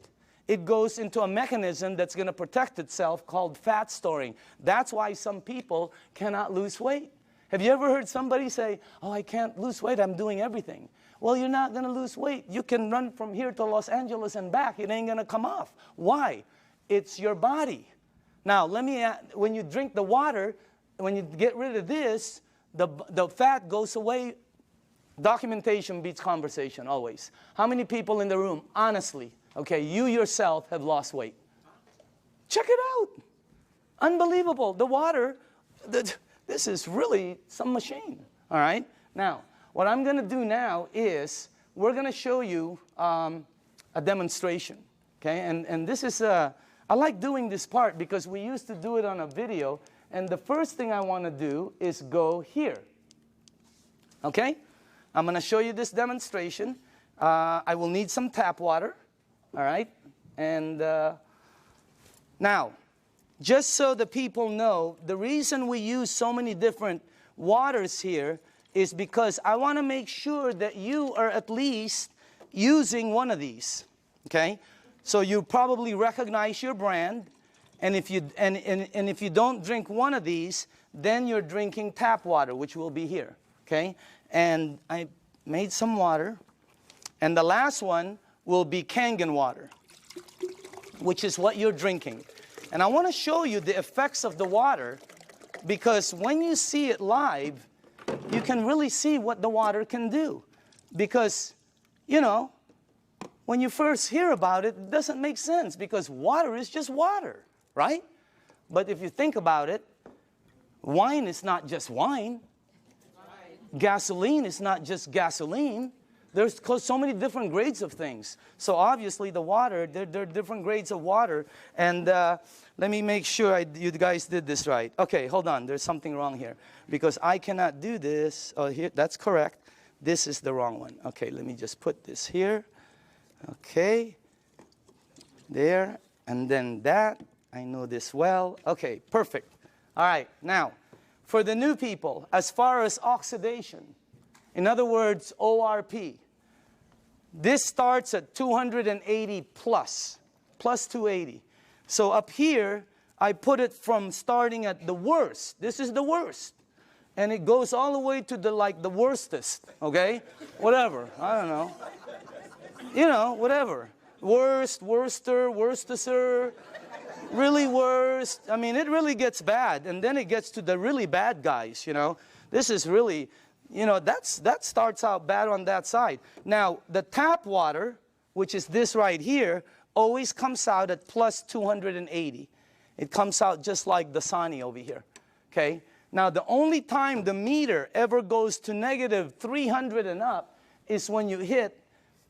It goes into a mechanism that's going to protect itself called fat storing. That's why some people cannot lose weight. Have you ever heard somebody say, oh, I can't lose weight, I'm doing everything? Well, you're not going to lose weight. You can run from here to Los Angeles and back. It ain't going to come off. Why? It's your body. Now, when you drink the water, when you get rid of this, the fat goes away. Documentation beats conversation, always. How many people in the room, honestly, okay, you yourself have lost weight? Check it out. Unbelievable. The water, this is really some machine, all right? Now, what I'm going to do now is we're going to show you a demonstration, okay? And this is, I like doing this part because we used to do it on a video, and the first thing I want to do is go here, okay? I'm going to show you this demonstration. I will need some tap water, all right? And now, just so the people know, the reason we use so many different waters here is because I want to make sure that you are at least using one of these, okay? So you probably recognize your brand, and if you if you don't drink one of these, then you're drinking tap water, which will be here, okay? And I made some water, and the last one will be Kangen water, which is what you're drinking. And I want to show you the effects of the water, because when you see it live, you can really see what the water can do. Because, you know, when you first hear about it, it doesn't make sense, because water is just water, right? But if you think about it, wine is not just wine. Gasoline is not just gasoline. There's so many different grades of things. So obviously the water, there are different grades of water. And let me make sure you guys did this right. Okay, hold on. There's something wrong here. Because I cannot do this. Oh, here, that's correct. This is the wrong one. Okay, let me just put this here. Okay. There. And then that. I know this well. Okay, perfect. All right, now, for the new people, as far as oxidation, in other words, ORP, this starts at 280 plus 280. So up here, I put it from starting at the worst. This is the worst. And it goes all the way to the worstest, okay? Whatever, I don't know. You know, whatever. Worst, worster, worstester, really worst. I mean, it really gets bad. And then it gets to the really bad guys, you know. This is really, you know, that starts out bad on that side. Now, the tap water, which is this right here, always comes out at plus 280. It comes out just like the Dasani over here, okay? Now, the only time the meter ever goes to negative 300 and up is when you hit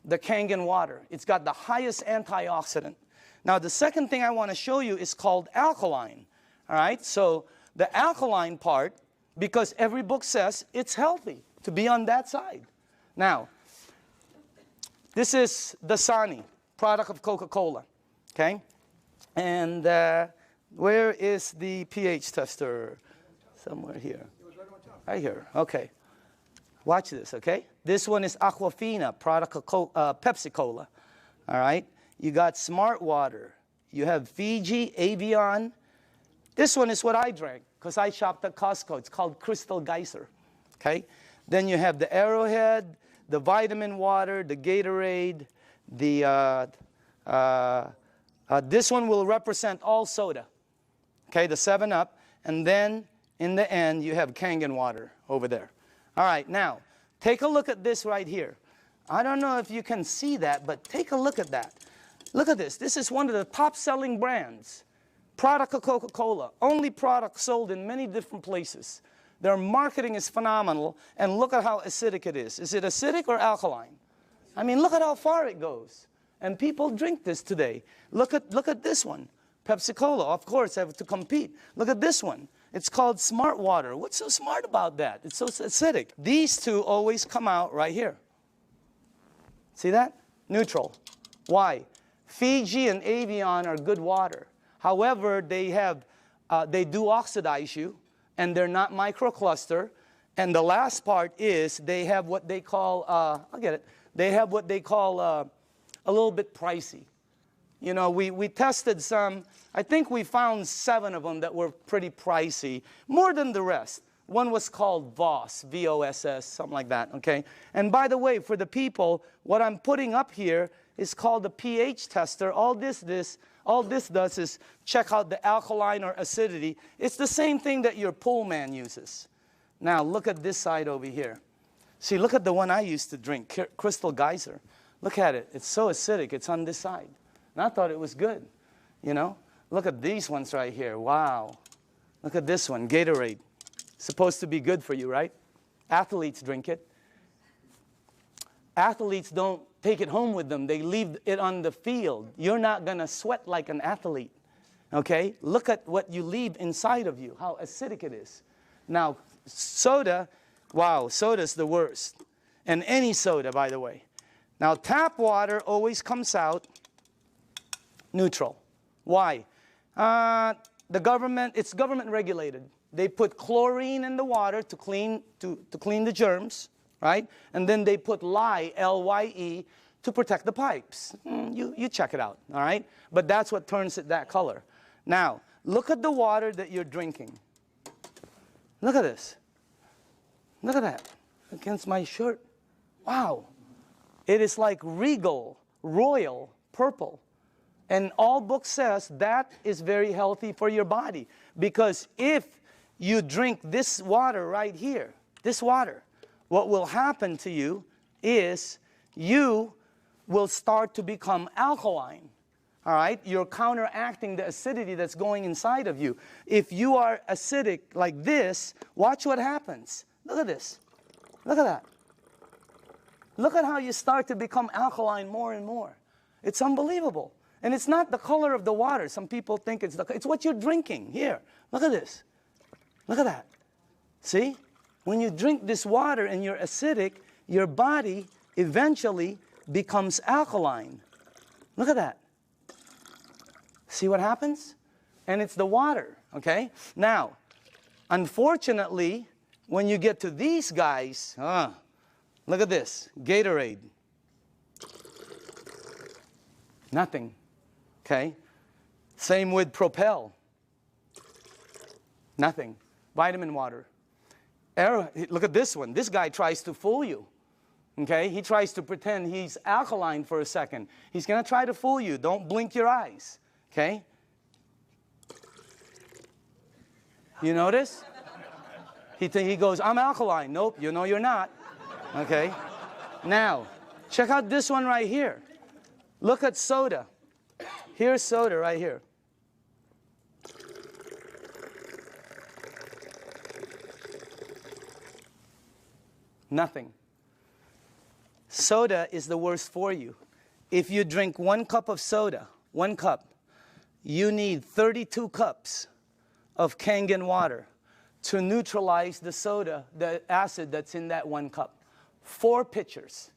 the Kangen water. It's got the highest antioxidant. Now, the second thing I want to show you is called alkaline, all right? So the alkaline part because every book says it's healthy to be on that side. Now, this is Dasani, product of Coca-Cola, okay? And where is the pH tester? Somewhere here. Right here, okay. Watch this, okay? This one is Aquafina, product of Pepsi-Cola, all right? You got Smart Water. You have Fiji, Avion. This one is what I drank because I shopped at Costco. It's called Crystal Geyser, okay? Then you have the Arrowhead, the vitamin water, the Gatorade, this one will represent all soda, okay, the 7-Up. And then in the end, you have Kangen Water over there. All right, now, take a look at this right here. I don't know if you can see that, but take a look at that. Look at this. This is one of the top-selling brands. Product of Coca-Cola. Only product sold in many different places. Their marketing is phenomenal, and look at how acidic it is. Is it acidic or alkaline? I mean, look at how far it goes. And people drink this today. Look at this one. Pepsi-Cola, of course, have to compete. Look at this one. It's called Smart Water. What's so smart about that? It's so acidic. These two always come out right here. See that? Neutral. Why? Fiji and Avion are good water. However, they do oxidize you, and they're not microcluster. And the last part is they have what they call, I'll get it. They have what they call a little bit pricey. You know, we tested some. I think we found 7 of them that were pretty pricey, more than the rest. One was called VOSS, V-O-S-S, something like that, okay? And by the way, for the people, what I'm putting up here is called the pH tester. All this does is check out the alkaline or acidity. It's the same thing that your pool man uses. Now, look at this side over here. See, look at the one I used to drink, Crystal Geyser. Look at it. It's so acidic. It's on this side. And I thought it was good, you know? Look at these ones right here. Wow. Look at this one, Gatorade. Supposed to be good for you, right? Athletes drink it. Athletes don't take it home with them. They leave it on the field. You're not going to sweat like an athlete, okay? Look at what you leave inside of you, how acidic it is. Now, soda, wow, soda's the worst. And any soda, by the way. Now, tap water always comes out neutral. Why? It's government regulated. They put chlorine in the water to clean the germs, right? And then they put lye, L-Y-E, to protect the pipes. You check it out, all right? But that's what turns it that color. Now, look at the water that you're drinking. Look at this. Look at that against my shirt. Wow. It is like regal, royal, purple. And all book says that is very healthy for your body. Because if you drink this water right here, this water, what will happen to you is you will start to become alkaline. All right? You're counteracting the acidity that's going inside of you. If you are acidic like this, watch what happens. Look at this. Look at that. Look at how you start to become alkaline more and more. It's unbelievable. And it's not the color of the water. Some people think it's what you're drinking. Here, look at this. Look at that. See? When you drink this water and you're acidic, your body eventually becomes alkaline. Look at that. See what happens? And it's the water, okay? Now, unfortunately, when you get to these guys, look at this, Gatorade. Nothing, okay? Same with Propel. Nothing. Vitamin water. Look at this one. This guy tries to fool you, okay? He tries to pretend he's alkaline for a second. He's going to try to fool you. Don't blink your eyes, okay? You notice? He goes, I'm alkaline. Nope, you know you're not, okay? Now, check out this one right here. Look at soda. Here's soda right here. Nothing. Soda is the worst for you. If you drink 1 cup of soda, 1 cup, you need 32 cups of Kangen water. to neutralize the soda, the acid that's in that 1 cup. 4 pitchers.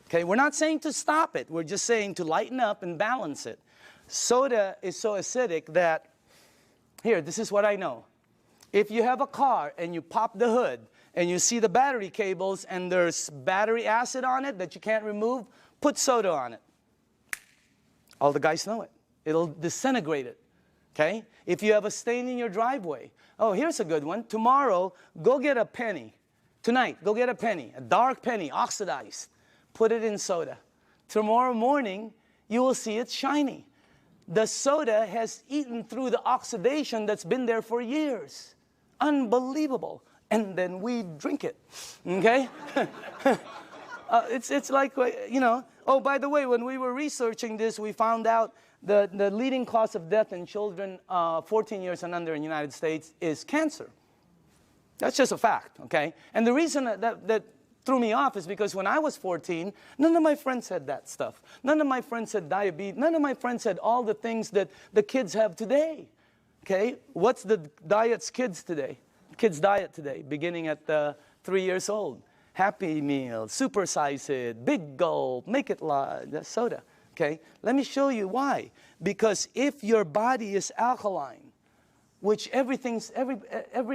Okay, we're not saying to stop it. We're just saying to lighten up and balance it. Soda is so acidic that, here, this is what I know. If you have a car and you pop the hood and you see the battery cables and there's battery acid on it that you can't remove, put soda on it. All the guys know it. It'll disintegrate it. Okay? If you have a stain in your driveway, oh, here's a good one. Tomorrow, go get a penny. Tonight, go get a penny, a dark penny, oxidized. Put it in soda. Tomorrow morning, you will see it's shiny. The soda has eaten through the oxidation that's been there for years. Unbelievable. And then we drink it. Okay? It's like, you know. Oh, by the way, when we were researching this, we found out the leading cause of death in children 14 years and under in the United States is cancer. That's just a fact, okay? And the reason that threw me off is because when I was 14, none of my friends had that stuff. None of my friends had diabetes. None of my friends had all the things that the kids have today, okay? What's the diets kids today? Kids' diet today, beginning at 3 years old. Happy Meal, supersize it, big gulp, make it large, soda, okay? Let me show you why. Because if your body is alkaline, which every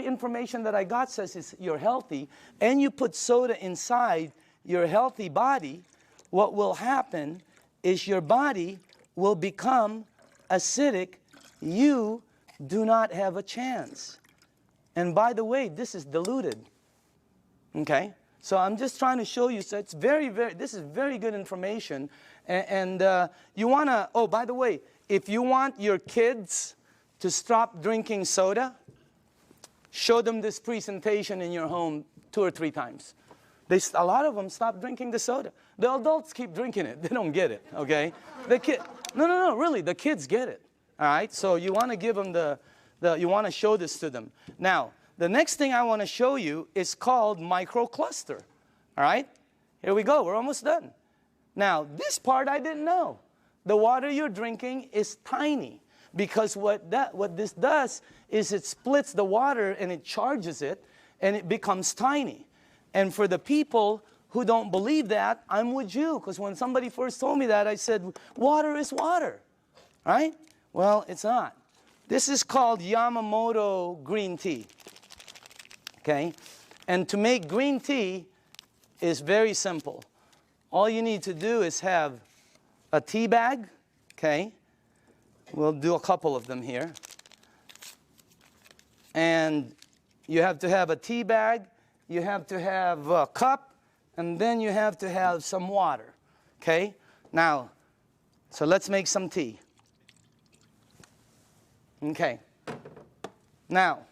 information that I got says is you're healthy, and you put soda inside your healthy body, what will happen is your body will become acidic. You do not have a chance. And by the way, this is diluted, okay? So I'm just trying to show you, so it's this is very good information. And you want to, oh, by the way, if you want your kids to stop drinking soda, show them this presentation in your home 2 or 3 times. A lot of them stop drinking the soda. The adults keep drinking it. They don't get it, okay? No, really, the kids get it, all right? So you want to give them you want to show this to them. Now, the next thing I want to show you is called microcluster, all right? Here we go. We're almost done. Now, this part I didn't know. The water you're drinking is tiny. Because what this does is it splits the water and it charges it and it becomes tiny. And for the people who don't believe that, I'm with you. Because when somebody first told me that, I said, water is water. Right? Well, it's not. This is called Yamamoto green tea. Okay? And to make green tea is very simple. All you need to do is have a tea bag. Okay? We'll do a couple of them here. And you have to have a tea bag, you have to have a cup, and then you have to have some water. Okay? Now, so let's make some tea. Okay. Now,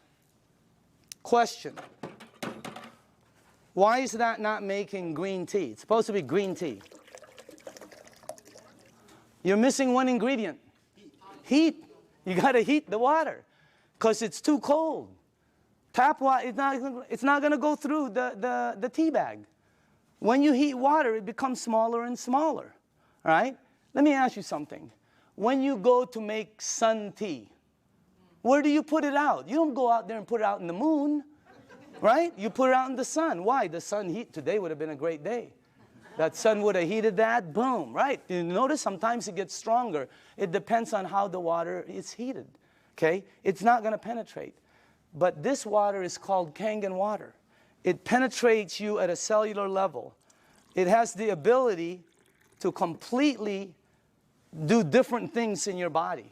question. Why is that not making green tea? It's supposed to be green tea. You're missing one ingredient. Heat. You got to heat the water because it's too cold. Tap water, it's not going to go through the tea bag. When you heat water, it becomes smaller and smaller. All right? Let me ask you something. When you go to make sun tea, where do you put it out? You don't go out there and put it out in the moon, right? You put it out in the sun. Why? The sun heat. Today would have been a great day. That sun would have heated that, boom, right? You notice sometimes it gets stronger. It depends on how the water is heated, okay? It's not going to penetrate. But this water is called Kangen water. It penetrates you at a cellular level. It has the ability to completely do different things in your body,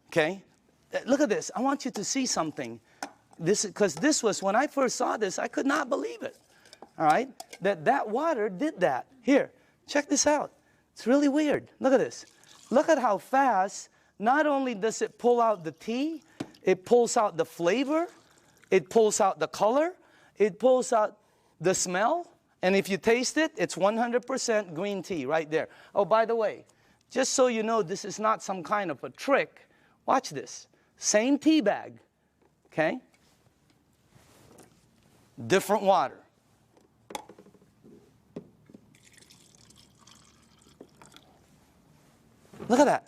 okay? Look at this. I want you to see something. Because this was, when I first saw this, I could not believe it. All right? That water did that. Here, check this out. It's really weird. Look at this. Look at how fast, not only does it pull out the tea, it pulls out the flavor, it pulls out the color, it pulls out the smell, and if you taste it, it's 100% green tea right there. Oh, by the way, just so you know, this is not some kind of a trick. Watch this. Same tea bag, okay? Different water. Look at that.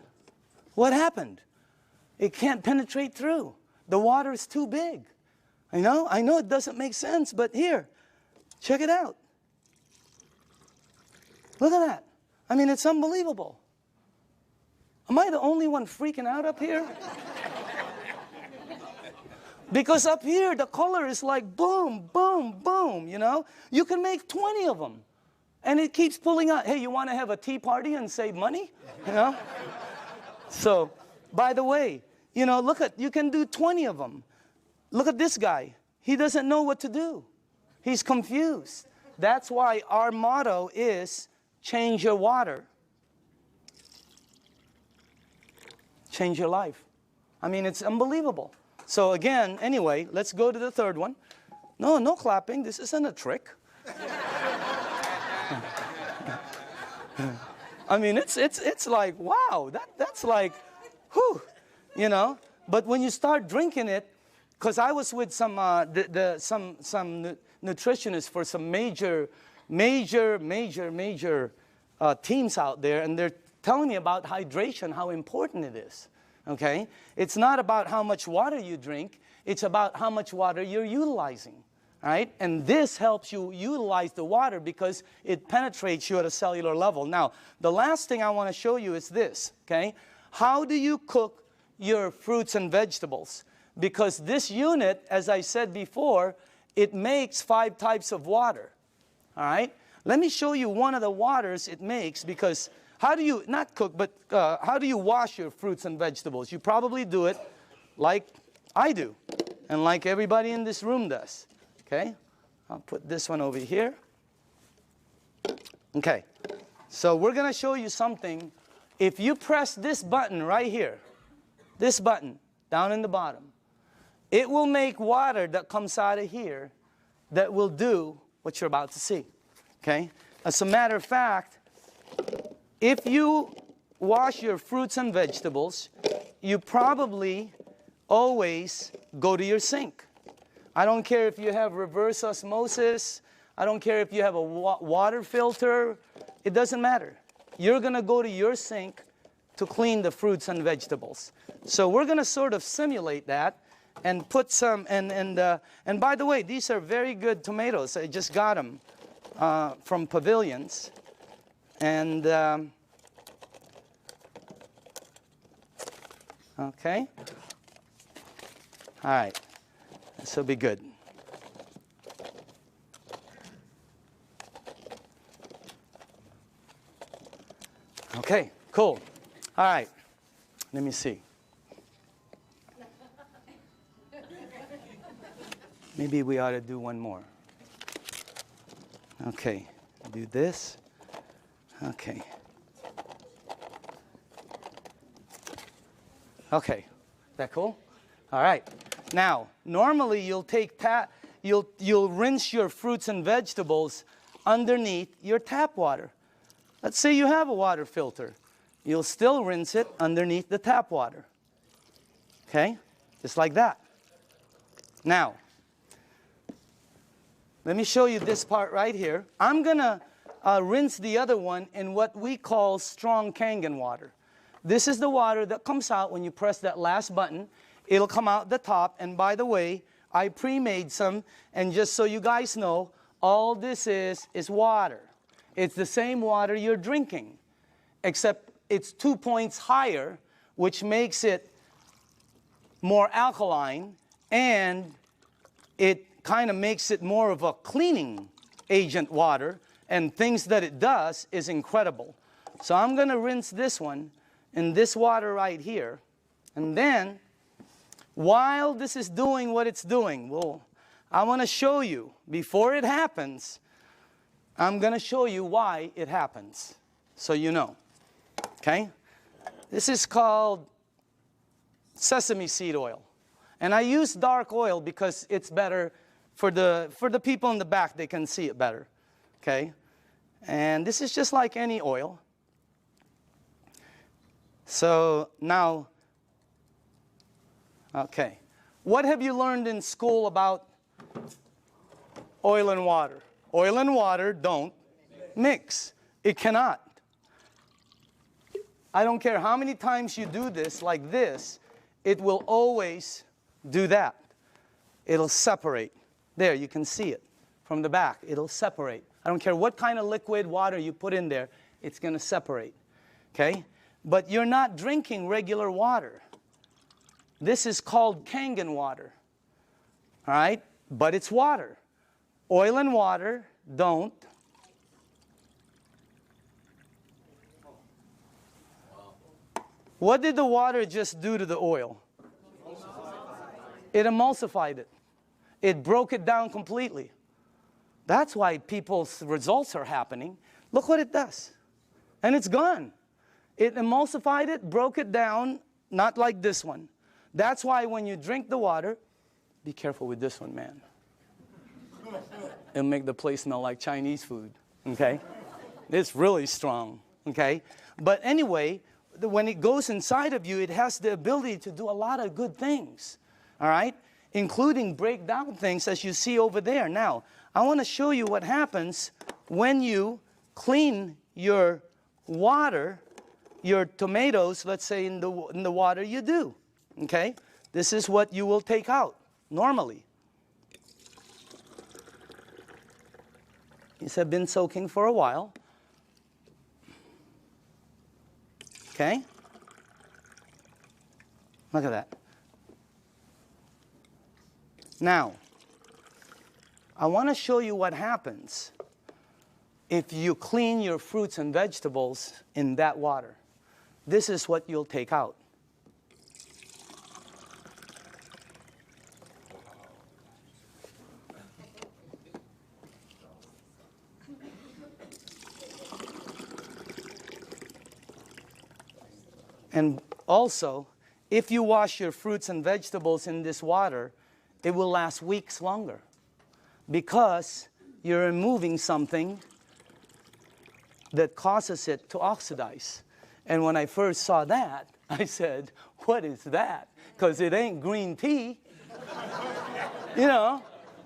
What happened? It can't penetrate through. The water is too big. I know it doesn't make sense, but here, check it out. Look at that. I mean, it's unbelievable. Am I the only one freaking out up here? Because up here, the color is like boom, boom, boom, you know? You can make 20 of them. And it keeps pulling out. Hey, you want to have a tea party and save money? You know? So, by the way, you know, look at, you can do 20 of them. Look at this guy. He doesn't know what to do. He's confused. That's why our motto is change your water. Change your life. I mean, it's unbelievable. So again, anyway, let's go to the third one. No clapping. This isn't a trick. I mean, it's like, wow, that's like, whew, you know. But when you start drinking it, because I was with some nutritionists for some major teams out there, and they're telling me about hydration, how important it is. Okay, it's not about how much water you drink; it's about how much water you're utilizing. Right? And this helps you utilize the water because it penetrates you at a cellular level. Now, the last thing I want to show you is this, okay? How do you cook your fruits and vegetables? Because this unit, as I said before, it makes 5 types of water, all right? Let me show you one of the waters it makes, because how do you, not cook, but how do you wash your fruits and vegetables? You probably do it like I do, and like everybody in this room does. Okay, I'll put this one over here. Okay, so we're going to show you something. If you press this button right here, this button down in the bottom, it will make water that comes out of here that will do what you're about to see. Okay, as a matter of fact, if you wash your fruits and vegetables, you probably always go to your sink. I don't care if you have reverse osmosis. I don't care if you have a water filter. It doesn't matter. You're going to go to your sink to clean the fruits and vegetables. So we're going to sort of simulate that and put some, and by the way, these are very good tomatoes. I just got them from Pavilions. And, okay. All right. This will be good. Okay, cool. All right, let me see. Maybe we ought to do one more. Okay, do this. Okay. Okay, is that cool? All right. Now, normally you'll take you'll rinse your fruits and vegetables underneath your tap water. Let's say you have a water filter. You'll still rinse it underneath the tap water. Okay? Just like that. Now, let me show you this part right here. I'm going to rinse the other one in what we call strong Kangen water. This is the water that comes out when you press that last button. It'll come out the top, and by the way, I pre-made some, and just so you guys know, all this is water. It's the same water you're drinking, except it's 2 points higher, which makes it more alkaline, and it kind of makes it more of a cleaning agent water, and things that it does is incredible. So I'm going to rinse this one in this water right here, and then while this is doing what it's doing, well, I want to show you, before it happens, I'm going to show you why it happens, so you know. Okay? This is called sesame seed oil. And I use dark oil because it's better for the people in the back. They can see it better. Okay? And this is just like any oil. So now, okay. What have you learned in school about oil and water? Oil and water don't mix. It cannot. I don't care how many times you do this like this, it will always do that. it'll separate. There, you can see it from the back. It'll separate. I don't care what kind of liquid water you put in there, it's going to separate. Okay? But you're not drinking regular water. This is called Kangen water. All right? But it's water. Oil and water don't. What did the water just do to the oil? It emulsified it. It broke it down completely. That's why people's results are happening. Look what it does. And it's gone. It emulsified it, broke it down, not like this one. That's why when you drink the water, be careful with this one, man. It'll make the place smell like Chinese food, okay? It's really strong, okay? But anyway, when it goes inside of you, it has the ability to do a lot of good things, all right? Including break down things as you see over there. Now, I want to show you what happens when you clean your water, your tomatoes, let's say in the water you do, okay? This is what you will take out normally. These have been soaking for a while. Okay? Look at that. Now, I want to show you what happens if you clean your fruits and vegetables in that water. This is what you'll take out. And also, if you wash your fruits and vegetables in this water, it will last weeks longer because you're removing something that causes it to oxidize. And when I first saw that, I said, what is that? Because it ain't green tea. You know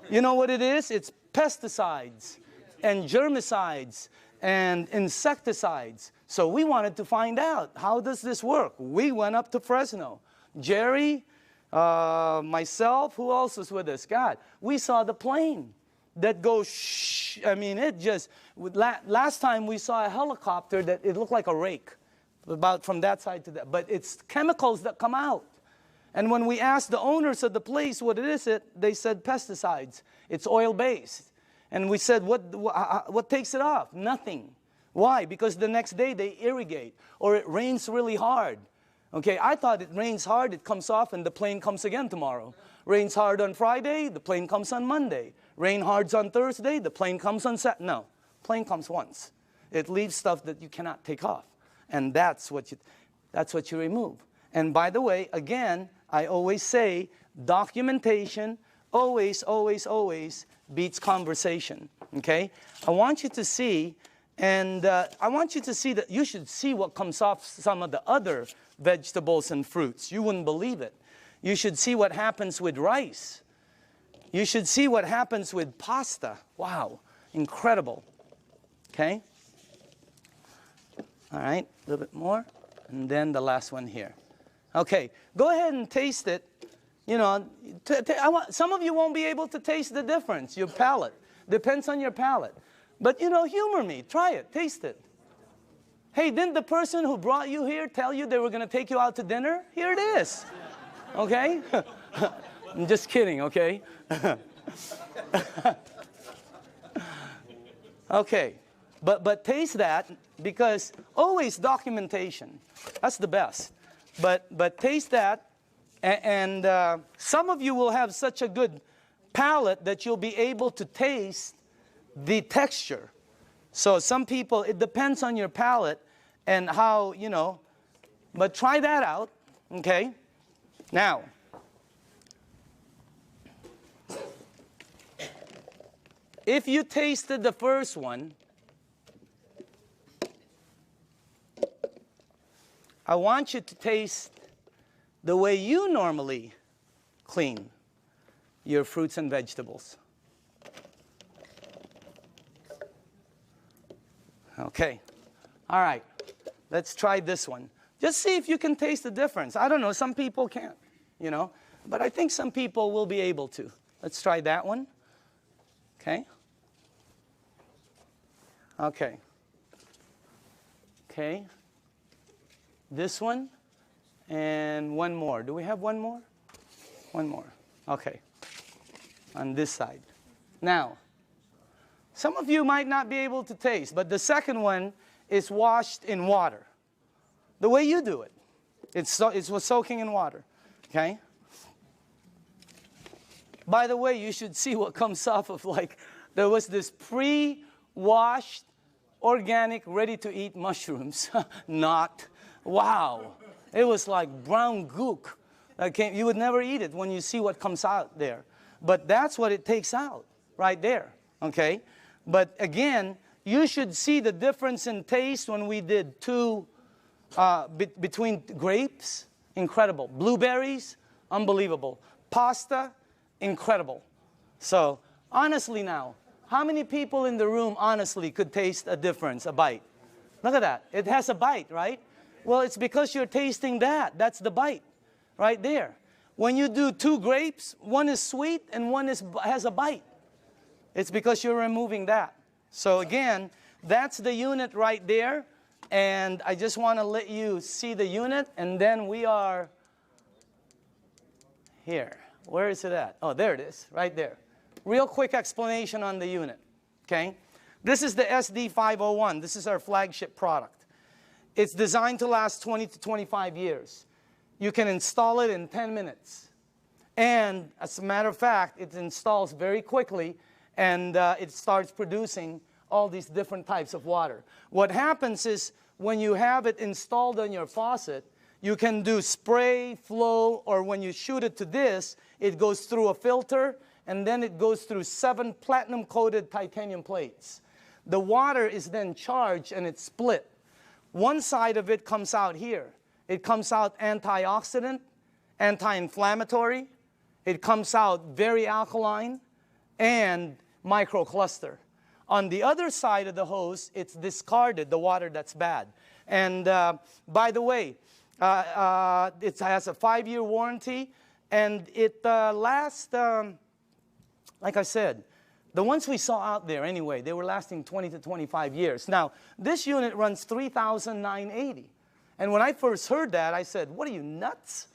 what it is? It's pesticides and germicides and insecticides. So we wanted to find out, how does this work? We went up to Fresno. Jerry, myself, who else was with us? God, we saw the plane that goes shh. I mean, it just, last time we saw a helicopter that it looked like a rake, about from that side to that. But it's chemicals that come out. And when we asked the owners of the place what it is, they said pesticides. It's oil-based. And we said, what takes it off? Nothing. Why? Because the next day they irrigate, or it rains really hard. Okay, I thought it rains hard, it comes off, and the plane comes again tomorrow. Rains hard on Friday, the plane comes on Monday. Rain hard on Thursday, the plane comes on Saturday. No, plane comes once. It leaves stuff that you cannot take off. And that's what you remove. And by the way, again, I always say, documentation always, always, always beats conversation. Okay? I want you to see, and I want you to see that you should see what comes off some of the other vegetables and fruits. You wouldn't believe it. You should see what happens with rice. You should see what happens with pasta. Wow, incredible. Okay? All right, a little bit more. And then the last one here. Okay, go ahead and taste it. You know, some of you won't be able to taste the difference, your palate. Depends on your palate. But, you know, humor me. Try it. Taste it. Hey, didn't the person who brought you here tell you they were going to take you out to dinner? Here it is. Okay? I'm just kidding, okay? Okay. But taste that, because always documentation. That's the best. But taste that, and some of you will have such a good palate that you'll be able to taste the texture. So some people, it depends on your palate and how, you know, but try that out, okay? Now, if you tasted the first one, I want you to taste the way you normally clean your fruits and vegetables. Okay. All right. Let's try this one. Just see if you can taste the difference. I don't know. Some people can't, you know. But I think some people will be able to. Let's try that one. Okay. Okay. Okay. This one and one more. Do we have one more? One more. Okay. On this side. Now, some of you might not be able to taste, but the second one is washed in water. The way you do it. It was soaking in water. Okay? By the way, you should see what comes off of, like, there was this pre-washed, organic, ready-to-eat mushrooms. Not. Wow. It was like brown gook. You would never eat it when you see what comes out there. But that's what it takes out right there. Okay? But again, you should see the difference in taste when we did between grapes. Incredible. Blueberries. Unbelievable. Pasta. Incredible. So, honestly now, how many people in the room honestly could taste a difference, a bite? Look at that. It has a bite, right? Well, it's because you're tasting that. That's the bite right there. When you do 2 grapes, one is sweet and one has a bite. It's because you're removing that. So again, that's the unit right there. And I just want to let you see the unit. And then we are here. Where is it at? Oh, there it is, right there. Real quick explanation on the unit, okay? This is the SD501. This is our flagship product. It's designed to last 20 to 25 years. You can install it in 10 minutes. And as a matter of fact, it installs very quickly, and it starts producing all these different types of water. What happens is when you have it installed on your faucet, you can do spray, flow, or when you shoot it to this, it goes through a filter, and then it goes through 7 platinum-coated titanium plates. The water is then charged, and it's split. One side of it comes out here. It comes out antioxidant, anti-inflammatory. It comes out very alkaline, and microcluster. On the other side of the hose, it's discarded, the water that's bad. And by the way, it has a 5-year warranty, and it lasts, like I said, the ones we saw out there anyway, they were lasting 20 to 25 years. Now, this unit runs $3,980. And when I first heard that, I said, what are you, nuts?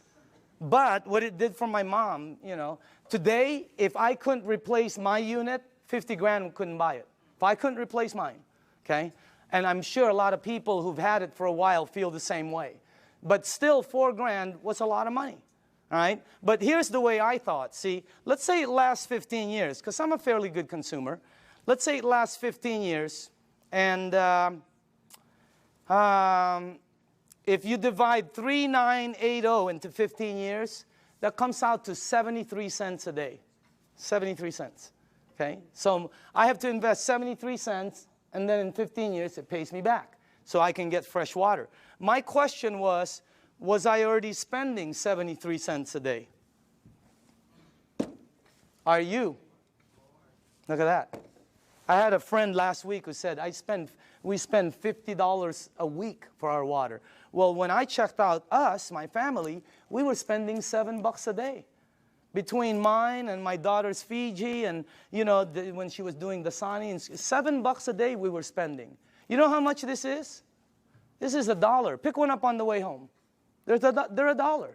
But what it did for my mom, you know, today, if I couldn't replace my unit, 50 grand couldn't buy it. If I couldn't replace mine, okay? And I'm sure a lot of people who've had it for a while feel the same way. But still, 4 grand was a lot of money, all right? But here's the way I thought. See, let's say it lasts 15 years, because I'm a fairly good consumer. Let's say it lasts 15 years, and if you divide 3,980 into 15 years, that comes out to 73 cents a day. 73 cents, okay? So I have to invest 73 cents, and then in 15 years, it pays me back, so I can get fresh water. My question was I already spending 73 cents a day? Are you? Look at that. I had a friend last week who said, we spend $50 a week for our water. Well, when I checked out us, my family, we were spending $7 a day. Between mine and my daughter's Fiji and, you know, when she was doing the Sani, $7 a day we were spending. You know how much this is? This is $1. Pick one up on the way home. They're $1.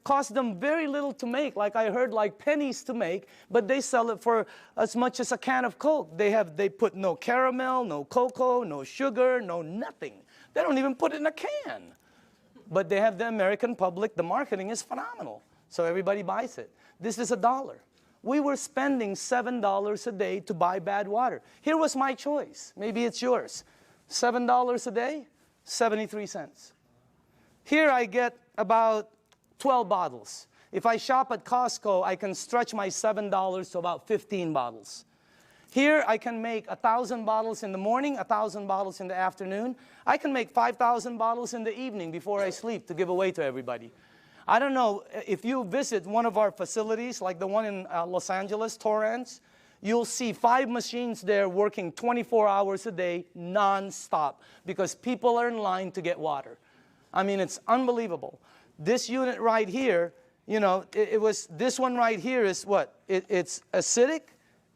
Cost them very little to make, like I heard, like pennies to make, but they sell it for as much as a can of Coke. They put no caramel, no cocoa, no sugar, no nothing. They don't even put it in a can. But they have the American public, the marketing is phenomenal. So everybody buys it. This is $1. We were spending $7 a day to buy bad water. Here was my choice. Maybe it's yours. $7 a day, 73 cents. Here I get about 12 bottles. If I shop at Costco, I can stretch my $7 to about 15 bottles. Here I can make 1,000 bottles in the morning, 1,000 bottles in the afternoon. I can make 5,000 bottles in the evening before I sleep to give away to everybody. I don't know, if you visit one of our facilities, like the one in Los Angeles, Torrance, you'll see 5 machines there working 24 hours a day, non-stop, because people are in line to get water. I mean, it's unbelievable. This unit right here you know, it was, this one right here is what? It's acidic,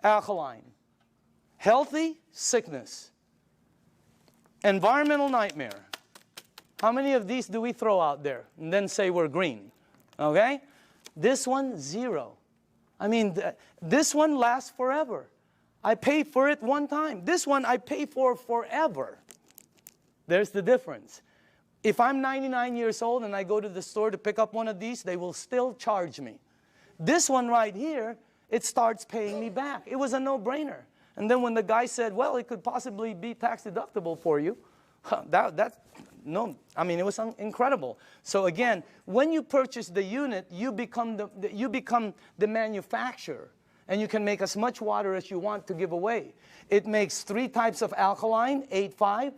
alkaline. Healthy, sickness. Environmental nightmare. How many of these do we throw out there and then say we're green? Okay? This one, 0. I mean, this one lasts forever. I pay for it one time. This one I pay for forever. There's the difference. If I'm 99 years old and I go to the store to pick up one of these, they will still charge me. This one right here, it starts paying me back. It was a no-brainer. And then when the guy said, well, it could possibly be tax deductible for you, no, I mean, it was incredible. So again, when you purchase the unit, you become the manufacturer. And you can make as much water as you want to give away. It makes 3 types of alkaline, 8.5,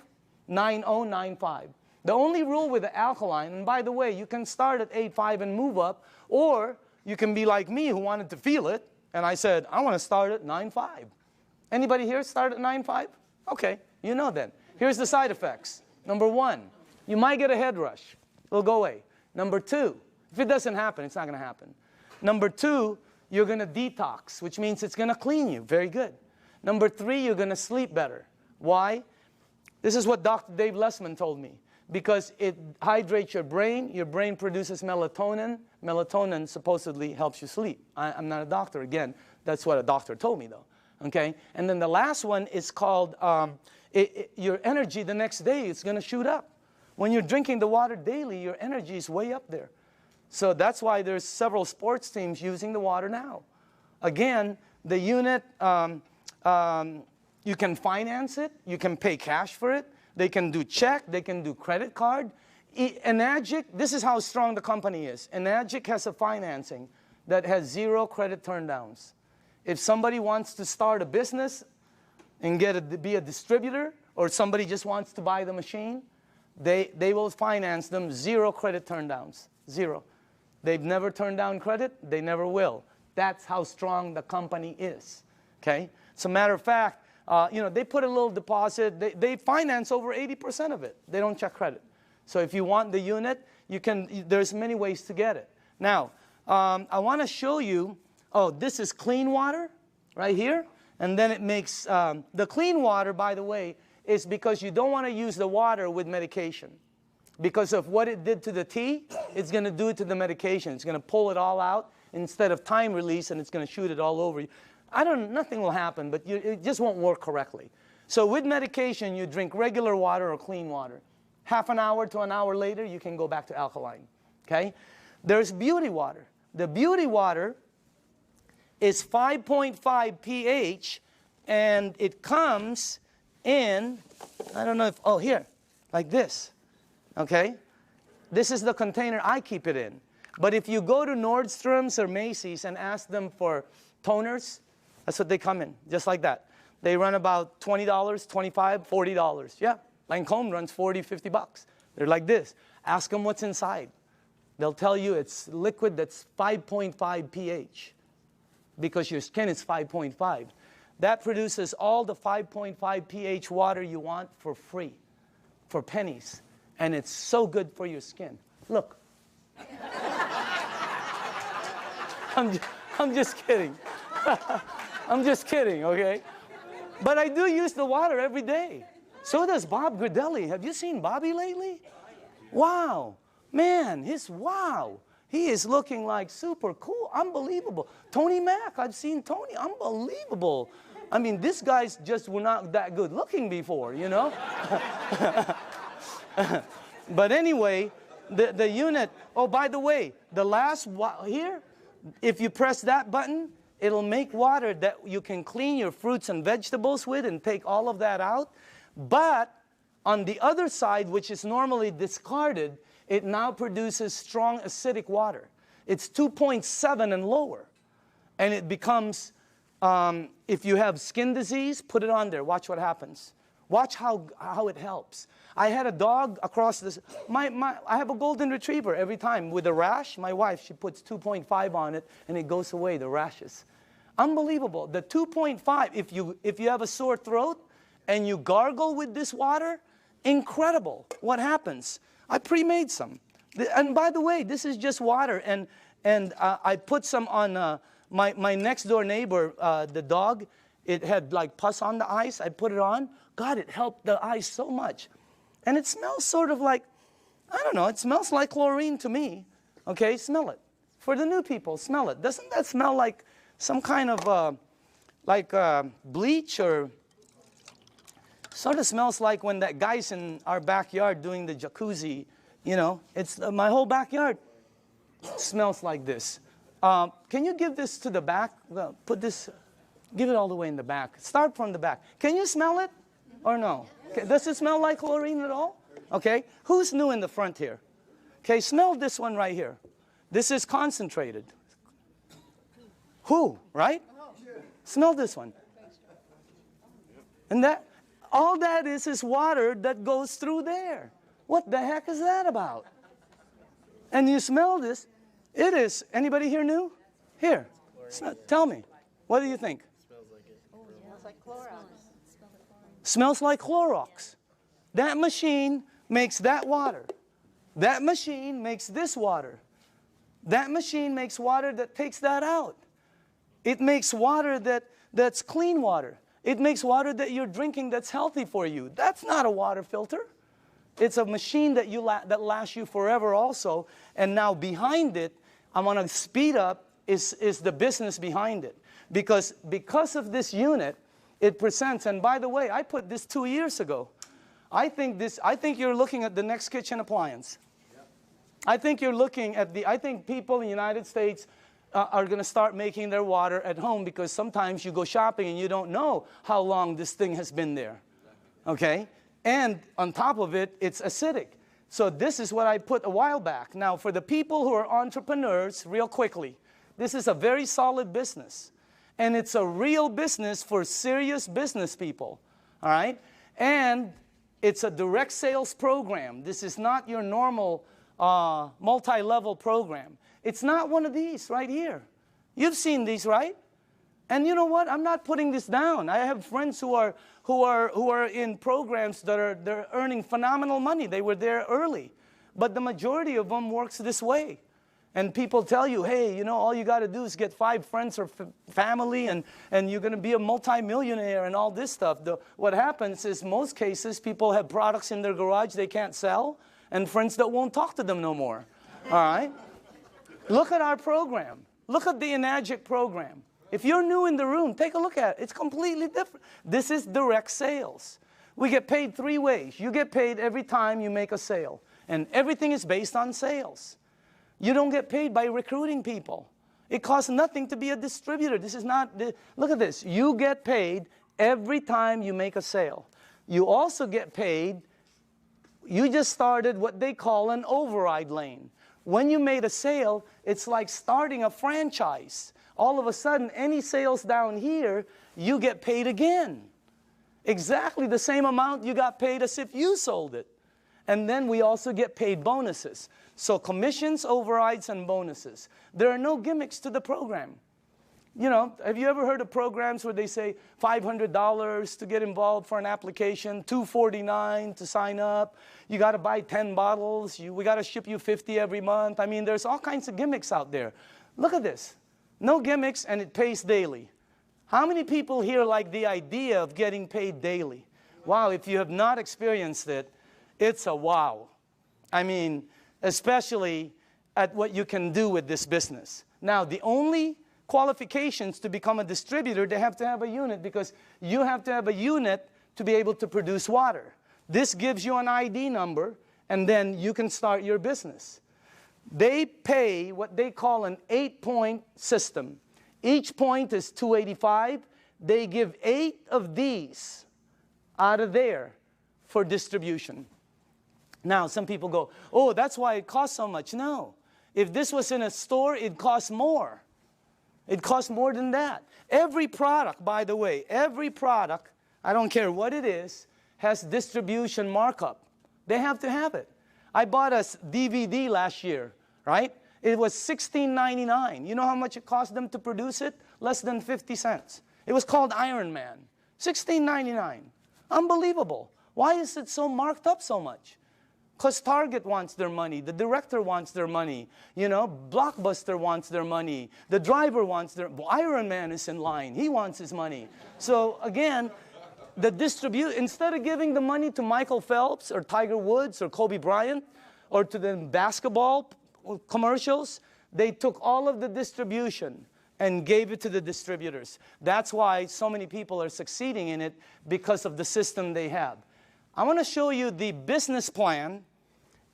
9.0, 9.5. The only rule with the alkaline, and by the way, you can start at 8.5 and move up, or you can be like me who wanted to feel it, and I said, I want to start at 9.5. Anybody here start at 9.5? Okay, you know then. Here's the side effects. Number 1, you might get a head rush. It'll go away. Number 2, if it doesn't happen, it's not going to happen. Number 2, you're going to detox, which means it's going to clean you. Very good. Number 3, you're going to sleep better. Why? This is what Dr. Dave Lessman told me. Because it hydrates your brain produces melatonin. Melatonin supposedly helps you sleep. I'm not a doctor, again. That's what a doctor told me, though. Okay? And then the last one is called your energy the next day is going to shoot up. When you're drinking the water daily, your energy is way up there. So that's why there's several sports teams using the water now. Again, the unit, you can finance it. You can pay cash for it. They can do check. They can do credit card. Enagic, this is how strong the company is. Enagic has a financing that has 0 credit turndowns. If somebody wants to start a business and be a distributor, or somebody just wants to buy the machine, they will finance them 0 credit turndowns. 0. They've never turned down credit. They never will. That's how strong the company is. Okay? As a matter of fact, you know, they put a little deposit. They finance over 80% of it. They don't check credit. So if you want the unit, there's many ways to get it. Now, I want to show you, this is clean water right here. And then it makes, the clean water, by the way, is because you don't want to use the water with medication. Because of what it did to the tea, it's going to do it to the medication. It's going to pull it all out instead of time release, and it's going to shoot it all over you. Nothing will happen, but it just won't work correctly. So with medication, you drink regular water or clean water. Half an hour to an hour later, you can go back to alkaline. Okay? There's beauty water. The beauty water is 5.5 pH, and it comes in, I don't know if, here, like this. Okay? This is the container I keep it in. But if you go to Nordstrom's or Macy's and ask them for toners, that's what they come in, just like that. They run about $20, $25, $40. Yeah, Lancome runs $40, $50. They're like this. Ask them what's inside. They'll tell you it's liquid that's 5.5 pH because your skin is 5.5. That produces all the 5.5 pH water you want for free, for pennies. And it's so good for your skin. Look. I'm just kidding. I'm just kidding, okay? But I do use the water every day. So does Bob Gridelli. Have you seen Bobby lately? Wow. Man, wow. He is looking like super cool. Unbelievable. Tony Mack, I've seen Tony. Unbelievable. I mean, these guys just were not that good looking before, you know? But anyway, the unit, by the way, the last here, if you press that button, it'll make water that you can clean your fruits and vegetables with and take all of that out. But on the other side, which is normally discarded, it now produces strong acidic water. It's 2.7 and lower. And it becomes, if you have skin disease, put it on there. Watch what happens. Watch how it helps. I had a dog across this. I have a golden retriever every time with a rash. My wife, she puts 2.5 on it, and it goes away, the rashes. Unbelievable. The 2.5, if you have a sore throat and you gargle with this water, incredible what happens. I pre-made some. And by the way, this is just water. And And I put some on my next door neighbor, the dog. It had like pus on the eyes. I put it on. God, it helped the eyes so much. And it smells sort of like, I don't know, it smells like chlorine to me. Okay, smell it. For the new people, smell it. Doesn't that smell like some kind of bleach, or sort of smells like when that guy's in our backyard doing the jacuzzi, you know? It's my whole backyard smells like this. Can you give this to the back? Well, put this, give it all the way in the back. Start from the back. Can you smell it or no? Okay. Does it smell like chlorine at all? Okay. Who's new in the front here? Okay, smell this one right here. This is concentrated. Who, right? Smell this one. And that, all that is water that goes through there. What the heck is that about? And you smell this. It is, anybody here new? Here, tell me. What do you think? Smells like it. Oh, yeah. Smells like Clorox. Smells like Clorox. That machine makes that water. That machine makes this water. That machine makes water that takes that out. It makes water that's clean water. It makes water that you're drinking that's healthy for you. That's not a water filter. It's a machine that that lasts you forever also. And now behind it, I want to speed up, is the business behind it. Because of this unit, it presents, and by the way, I put this 2 years ago. I think you're looking at the next kitchen appliance. I think you're looking at I think people in the United States are going to start making their water at home, because sometimes you go shopping and you don't know how long this thing has been there. Okay? And on top of it, it's acidic. So this is what I put a while back. Now, for the people who are entrepreneurs, real quickly, this is a very solid business. And it's a real business for serious business people. All right? And it's a direct sales program. This is not your normal multi-level program. It's not one of these right here. You've seen these, right? And you know what? I'm not putting this down. I have friends who are in programs they're earning phenomenal money. They were there early. But the majority of them works this way. And people tell you, hey, you know, all you got to do is get 5 friends or family, and you're going to be a multimillionaire and all this stuff. What happens is, most cases, people have products in their garage they can't sell, and friends that won't talk to them no more. All right? Look at our program. Look at the Enagic program. If you're new in the room, take a look at it. It's completely different. This is direct sales. We get paid 3 ways. You get paid every time you make a sale. And everything is based on sales. You don't get paid by recruiting people. It costs nothing to be a distributor. This is not, look at this. You get paid every time you make a sale. You also get paid, you just started what they call an override lane. When you made a sale, it's like starting a franchise. All of a sudden, any sales down here, you get paid again. Exactly the same amount you got paid as if you sold it. And then we also get paid bonuses. So commissions, overrides, and bonuses. There are no gimmicks to the program. You know, have you ever heard of programs where they say $500 to get involved for an application, $249 to sign up, you got to buy 10 bottles, we got to ship you 50 every month. I mean, there's all kinds of gimmicks out there. Look at this. No gimmicks, and it pays daily. How many people here like the idea of getting paid daily? Wow, if you have not experienced it, it's a wow. I mean, especially at what you can do with this business. Now, the only qualifications to become a distributor, they have to have a unit, because you have to have a unit to be able to produce water. This gives you an ID number, and then you can start your business. They pay what they call an 8-point system. Each point is $285. They give 8 of these out of there for distribution. Now, some people go, oh, that's why it costs so much. No. If this was in a store, it costs more. It costs more than that. Every product, by the way, every product, I don't care what it is, has distribution markup. They have to have it. I bought a DVD last year, right? It was $16.99. You know how much it cost them to produce it? Less than 50 cents. It was called Iron Man. $16.99. Unbelievable. Why is it so marked up so much? Because Target wants their money, the director wants their money, you know, Blockbuster wants their money, the driver wants their, Iron Man is in line, he wants his money. So again, instead of giving the money to Michael Phelps or Tiger Woods or Kobe Bryant or to the basketball commercials, they took all of the distribution and gave it to the distributors. That's why so many people are succeeding in it, because of the system they have. I want to show you the business plan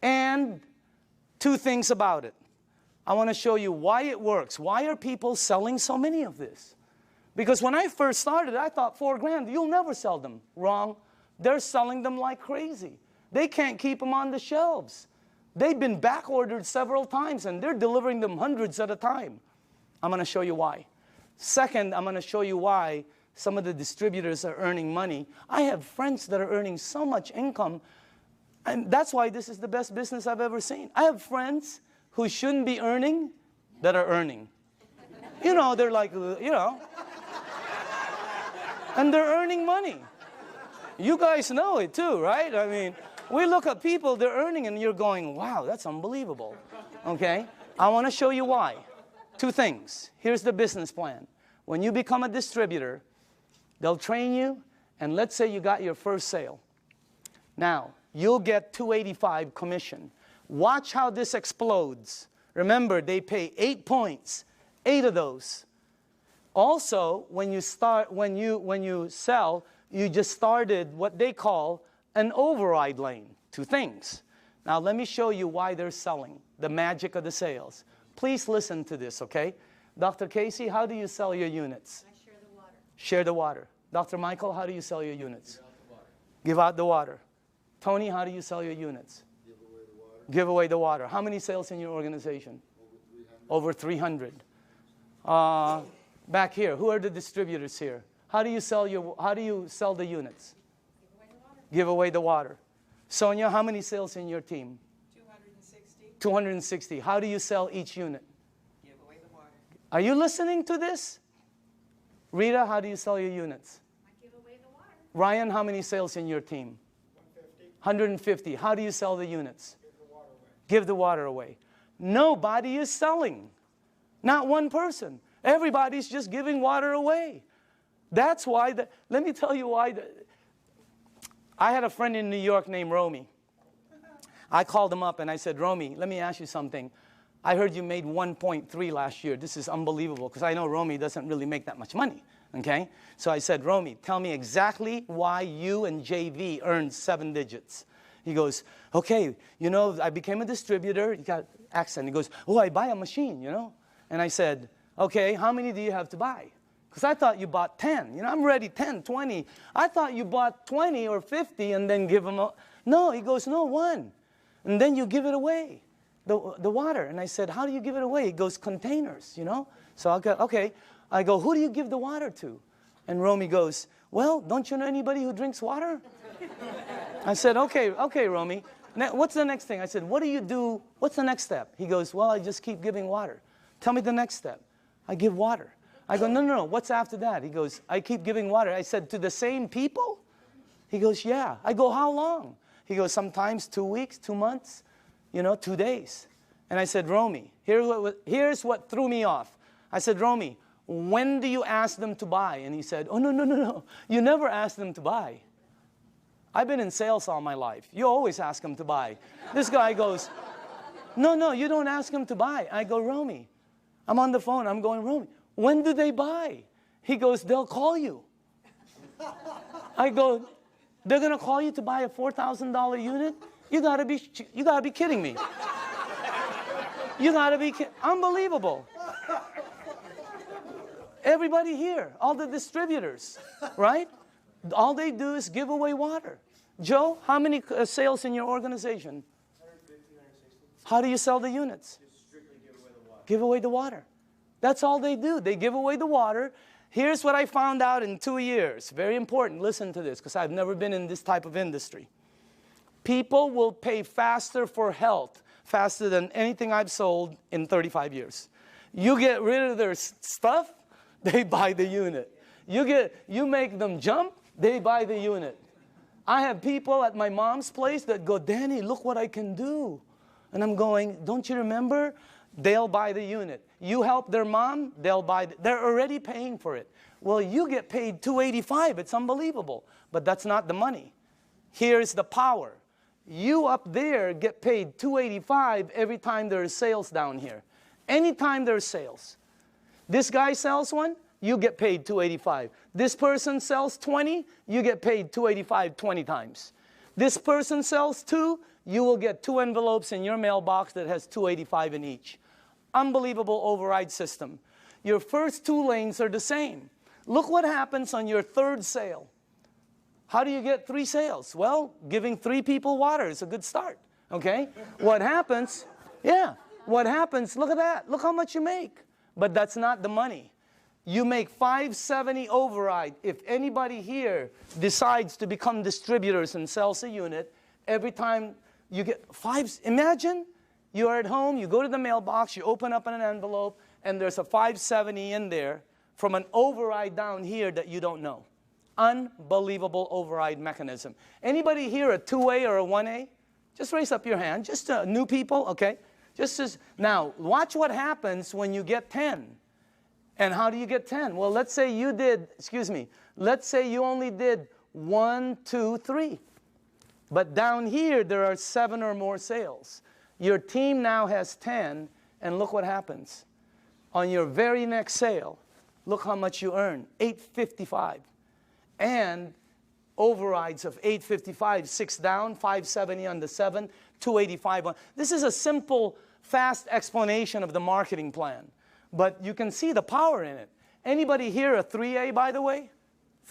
and two things about it. I want to show you why it works. Why are people selling so many of this? Because when I first started, I thought $4 grand, you'll never sell them. Wrong. They're selling them like crazy. They can't keep them on the shelves. They've been back ordered several times, and they're delivering them hundreds at a time. I'm going to show you why. Second, I'm going to show you why some of the distributors are earning money. I have friends that are earning so much income, and that's why this is the best business I've ever seen. I have friends who shouldn't be earning that are earning. You know, they're like, you know, and they're earning money. You guys know it too, right? I mean, we look at people, they're earning, and you're going, wow, that's unbelievable. Okay? I want to show you why. Two things. Here's the business plan. When you become a distributor, they'll train you, and let's say you got your first sale. Now, you'll get $285 commission. Watch how this explodes. Remember, they pay 8 points, 8 of those. Also, when you sell, you just started what they call an override lane. Two things. Now, let me show you why they're selling, the magic of the sales. Please listen to this, okay? Dr. Casey, how do you sell your units? I share the water. Share the water. Dr. Michael, how do you sell your units? Give out the water. Tony, how do you sell your units? Give away the water. Give away the water. How many sales in your organization? Over 300. Back here, who are the distributors here? How do you sell the units? Give away the water. Sonia, how many sales in your team? 260. 260. How do you sell each unit? Give away the water. Are you listening to this? Rita, how do you sell your units? I give away the water. Ryan, how many sales in your team? 150. How do you sell the units? Give the water away. Nobody is selling. Not one person. Everybody's just giving water away. That's why, let me tell you why. I had a friend in New York named Romy. I called him up and I said, Romy, let me ask you something. I heard you made 1.3 last year. This is unbelievable, because I know Romy doesn't really make that much money, okay? So I said, Romy, tell me exactly why you and JV earned 7 digits. He goes, okay, you know, I became a distributor. He got accent. He goes, oh, I buy a machine, you know? And I said, okay, how many do you have to buy? Because I thought you bought 10. You know, I'm ready 10, 20. I thought you bought 20 or 50 and then give them a... No, he goes, no, 1. And then you give it away, the water. And I said, how do you give it away? He goes, containers, you know? So I go, okay. I go, who do you give the water to? And Romy goes, well, don't you know anybody who drinks water? I said, okay, Romy. What's the next thing? I said, what do you do? What's the next step? He goes, well, I just keep giving water. Tell me the next step. I give water. I go, no, what's after that? He goes, I keep giving water. I said, to the same people? He goes, yeah. I go, how long? He goes, sometimes 2 weeks, 2 months, you know, 2 days. And I said, Romy, here's what threw me off. I said, Romy, when do you ask them to buy? And he said, oh, no. You never ask them to buy. I've been in sales all my life. You always ask them to buy. This guy goes, no, you don't ask them to buy. I go, Romy, I'm on the phone. I'm going, Romy, when do they buy? He goes, they'll call you. I go, they're going to call you to buy a $4,000 unit? You got to be kidding me. You got to be kidding. Unbelievable. Everybody here, all the distributors, right? All they do is give away water. Joe, how many sales in your organization? 150, 160. How do you sell the units? Just strictly give away the water. Give away the water. That's all they do. They give away the water. Here's what I found out in 2 years. Very important. Listen to this, because I've never been in this type of industry. People will pay faster for health, faster than anything I've sold in 35 years. You get rid of their stuff, they buy the unit. You make them jump, they buy the unit. I have people at my mom's place that go, Danny, look what I can do. And I'm going, don't you remember? They'll buy the unit. You help their mom, they'll buy, they're already paying for it. Well, you get paid $285. It's unbelievable. But that's not the money. Here's the power. You up there get paid $285 every time there's sales down here. Anytime there's sales. This guy sells one, you get paid $285. This person sells 20, you get paid $285 20 times. This person sells 2, you will get 2 envelopes in your mailbox that has $285 in each. Unbelievable override system. Your first 2 lanes are the same. Look what happens on your 3rd sale. How do you get 3 sales? Well, giving 3 people water is a good start, okay? What happens, what happens, look at that. Look how much you make. But that's not the money. You make $570 override. If anybody here decides to become distributors and sells a unit, every time you get imagine you're at home, you go to the mailbox, you open up an envelope, and there's a $570 in there from an override down here that you don't know. Unbelievable override mechanism. Anybody here a 2A or a 1A? Just raise up your hand. Just new people, okay? Now, watch what happens when you get 10. And how do you get 10? Well, let's say you did, let's say you only did 1, 2, 3. But down here, there are 7 or more sales. Your team now has 10, and look what happens. On your very next sale, look how much you earn, $855. And overrides of $855, 6 down, $570 on the 7, $285 on. This is a simple, fast explanation of the marketing plan. But you can see the power in it. Anybody here a 3A, by the way?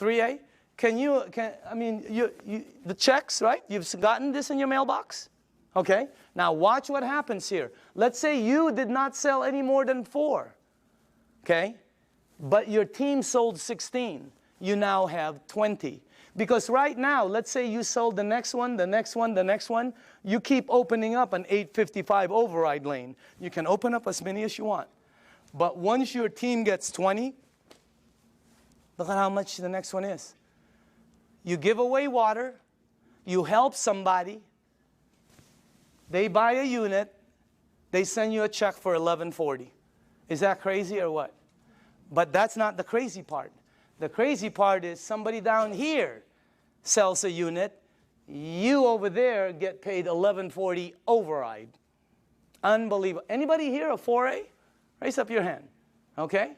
3A? The checks, right? You've gotten this in your mailbox? Okay? Now watch what happens here. Let's say you did not sell any more than 4. Okay? But your team sold 16. You now have 20. Because right now, let's say you sold the next one, the next one, the next one. You keep opening up an 855 override lane. You can open up as many as you want. But once your team gets 20, look at how much the next one is. You give away water. You help somebody. They buy a unit. They send you a check for $1140. Is that crazy or what? But that's not the crazy part. The crazy part is somebody down here sells a unit. You over there get paid $1140 override. Unbelievable. Anybody here a 4A? Raise up your hand. Okay?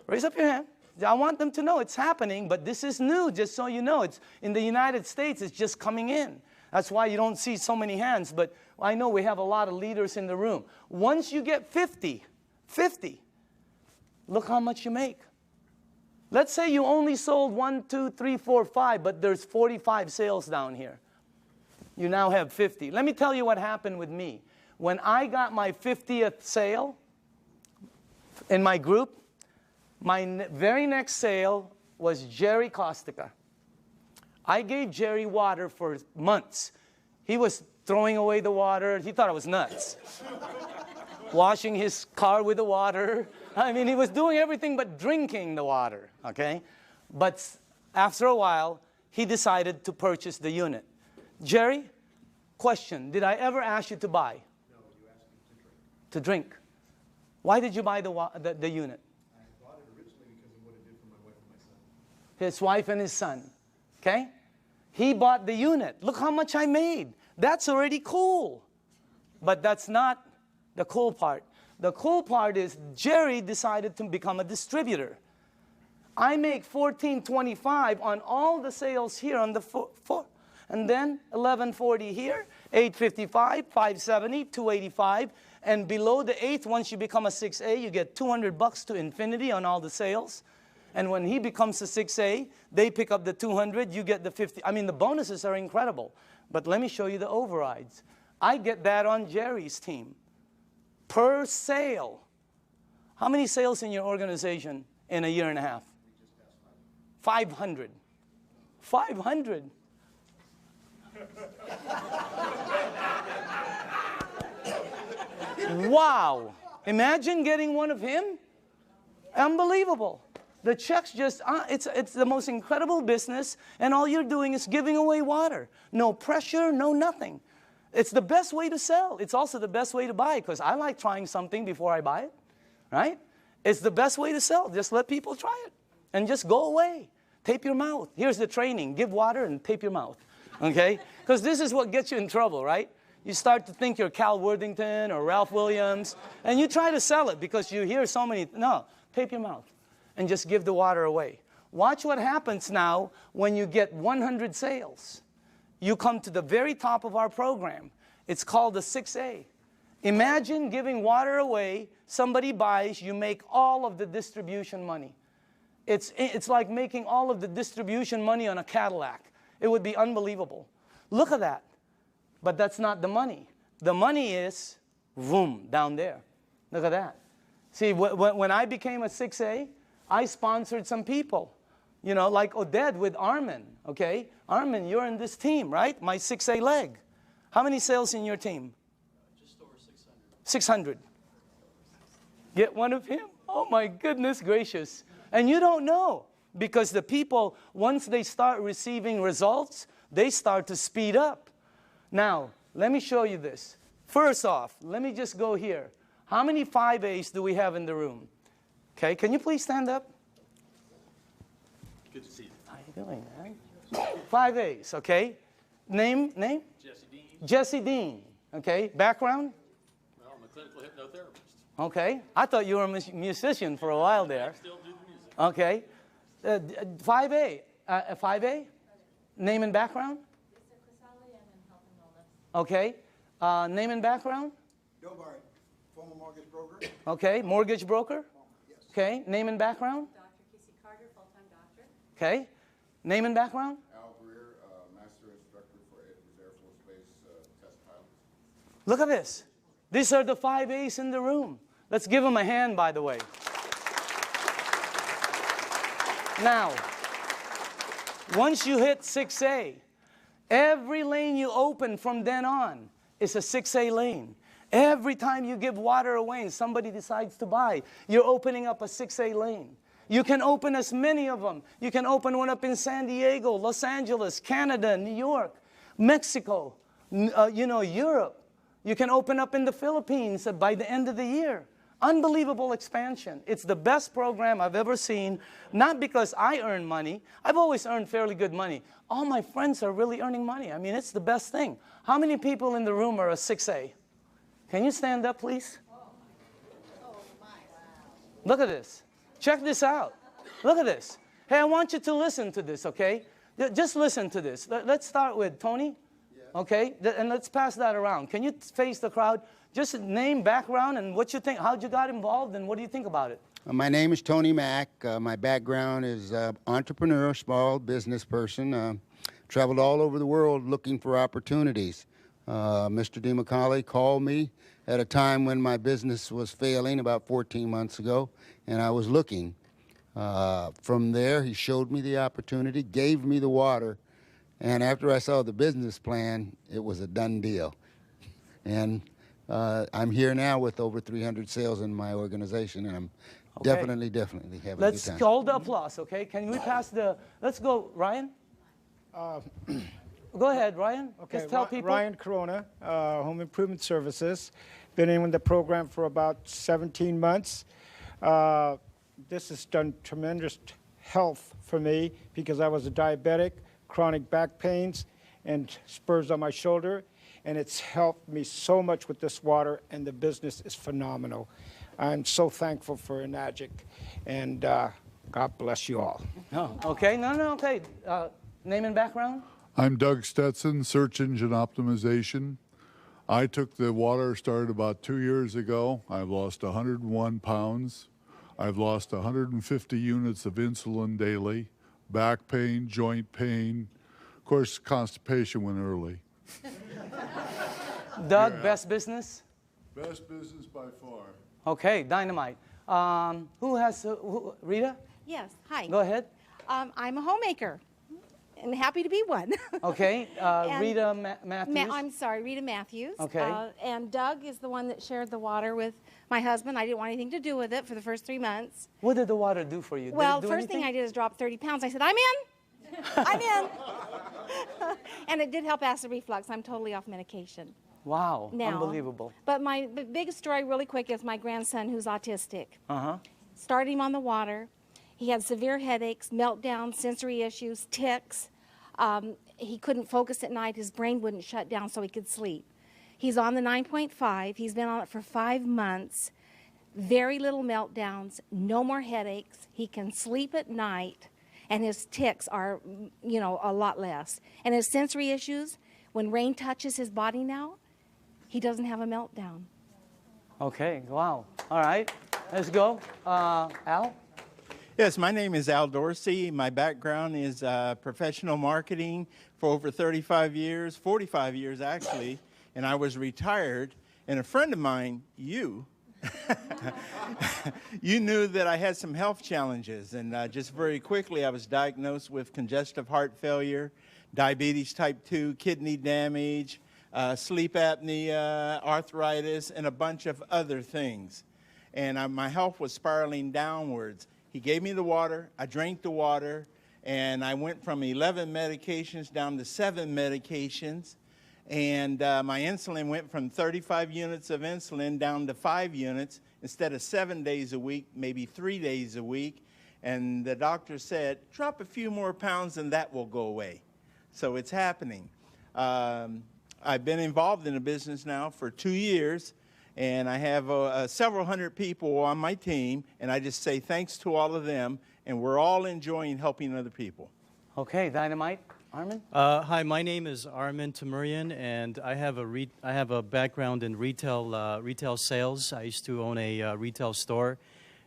Raise up your hand. I want them to know it's happening, but this is new, just so you know. It's in the United States, it's just coming in. That's why you don't see so many hands, but I know we have a lot of leaders in the room. Once you get 50, look how much you make. Let's say you only sold 1, 2, 3, 4, 5, but there's 45 sales down here. You now have 50. Let me tell you what happened with me. When I got my 50th sale in my group, my very next sale was Jerry Kostica. I gave Jerry water for months. He was throwing away the water. He thought I was nuts. Washing his car with the water. I mean, he was doing everything but drinking the water, okay? But after a while, he decided to purchase the unit. Jerry, question, did I ever ask you to buy? No, you asked me to drink. To drink. Why did you buy the unit? I bought it originally because of what it did for my wife and my son. His wife and his son, okay? He bought the unit. Look how much I made. That's already cool. But that's not the cool part. The cool part is Jerry decided to become a distributor. I make $14.25 on all the sales here on the floor. And then $11.40 here, $8.55, $5.70, $2.85. And below the 8th, once you become a 6A, you get $200 to infinity on all the sales. And when he becomes a 6A, they pick up the 200, you get the 50. I mean, the bonuses are incredible. But let me show you the overrides. I get that on Jerry's team. Per sale. How many sales in your organization in a year and a half? 500. 500. Wow. Imagine getting one of him. Unbelievable. The checks just, it's the most incredible business, and all you're doing is giving away water. No pressure, no nothing. It's the best way to sell. It's also the best way to buy, because I like trying something before I buy it, right? It's the best way to sell. Just let people try it and just go away. Tape your mouth. Here's the training. Give water and tape your mouth, okay? Because this is what gets you in trouble, right? You start to think you're Cal Worthington or Ralph Williams, and you try to sell it because you hear so many. No, tape your mouth and just give the water away. Watch what happens now when you get 100 sales. You come to the very top of our program. It's called the 6A. Imagine giving water away, somebody buys, you make all of the distribution money. It's like making all of the distribution money on a Cadillac. It would be unbelievable. Look at that. But that's not the money. The money is, boom, down there. Look at that. See, when I became a 6A, I sponsored some people. You know, like Oded with Armin, okay? Armin, you're in this team, right? My 6A leg. How many sales in your team? Just over 600. 600. Get one of him? Oh my goodness gracious. And you don't know, because the people, once they start receiving results, they start to speed up. Now, let me show you this. First off, let me just go here. How many 5As do we have in the room? Okay, can you please stand up? Good to see you. How you doing, man? 5As, okay? Name? Jesse Dean. Jesse Dean, okay? Background? Well, I'm a clinical hypnotherapist. Okay. I thought you were a musician for a while there. I still do the music. Okay. 5A. 5A? Name and background? Okay. Name and background? Bill Barrett, former mortgage broker. Okay. Mortgage broker? Yes. Okay. Name and background? Dr. Casey Carter, full-time doctor. Okay. Name and background? Al Greer, master instructor for Edwards Air Force Base test pilot. Look at this. These are the 5As in the room. Let's give them a hand, by the way. Now, once you hit 6A, every lane you open from then on is a 6A lane. Every time you give water away and somebody decides to buy, you're opening up a 6A lane. You can open as many of them. You can open one up in San Diego, Los Angeles, Canada, New York, Mexico, Europe. You can open up in the Philippines by the end of the year. Unbelievable expansion. It's the best program I've ever seen, not because I earn money. I've always earned fairly good money. All my friends are really earning money. I mean, it's the best thing. How many people in the room are a 6A? Can you stand up, please? Look at this. Check this out. Look at this. Hey, I want you to listen to this, okay? Just listen to this. Let's start with Tony, okay? And let's pass that around. Can you face the crowd? Just name, background, and what you think, how'd you got involved, and what do you think about it? My name is Tony Mack. My background is entrepreneur, small business person. Traveled all over the world looking for opportunities. Mr. DeMacaulay called me at a time when my business was failing about 14 months ago, and I was looking. From there, he showed me the opportunity, gave me the water, and after I saw the business plan, it was a done deal. And I'm here now with over 300 sales in my organization, and I'm definitely having a good time. Let's hold the applause, okay? Can we pass the, let's go, Ryan? Go ahead, Ryan. Okay, Just tell people. Ryan Corona, Home Improvement Services. Been in the program for about 17 months. This has done tremendous health for me because I was a diabetic, chronic back pains, and spurs on my shoulder. And it's helped me so much with this water, and the business is phenomenal. I'm so thankful for Enagic, and God bless you all. Oh, okay, okay. Name and background? I'm Doug Stetson, Search Engine Optimization. I took the water, started about 2 years ago. I've lost 101 pounds. I've lost 150 units of insulin daily, back pain, joint pain. Of course, constipation went early. Doug, best business? Best business by far. Okay, dynamite. Who has, Rita? Yes, hi. Go ahead. I'm a homemaker. and happy to be one. Okay, And Rita Matthews. I'm sorry, Rita Matthews. Okay. And Doug is the one that shared the water with my husband. I didn't want anything to do with it for the first 3 months. What did the water do for you? Did Well, it do first thing anything? I did is drop 30 pounds. I said, I'm in. I'm in. And it did help acid reflux. I'm totally off medication Wow, now. unbelievable. But my biggest story really quick is my grandson who's autistic. Uh-huh. Started him on the water. He had severe headaches, meltdowns, sensory issues, tics. He couldn't focus at night. His brain wouldn't shut down so he could sleep. He's on the 9.5. He's been on it for 5 months. Very little meltdowns, no more headaches. He can sleep at night, and his tics are, you know, a lot less. And his sensory issues, when rain touches his body now, he doesn't have a meltdown. Okay, wow. All right, let's go. Al? Yes, my name is Al Dorsey. My background is professional marketing for over 35 years, 45 years actually, and I was retired. And a friend of mine, you knew that I had some health challenges. And just very quickly, I was diagnosed with congestive heart failure, diabetes type 2, kidney damage, sleep apnea, arthritis, and a bunch of other things. And my health was spiraling downwards. He gave me the water, I drank the water, and I went from 11 medications down to 7 medications. And my insulin went from 35 units of insulin down to 5 units instead of 7 days a week, maybe 3 days a week. And the doctor said, drop a few more pounds and that will go away. So it's happening. I've been involved in the business now for 2 years. And I have several hundred people on my team, and I just say thanks to all of them, and we're all enjoying helping other people. Okay, Dynamite. Armin? Hi, my name is Armin Tamurian, and I have a background in retail sales. I used to own a retail store,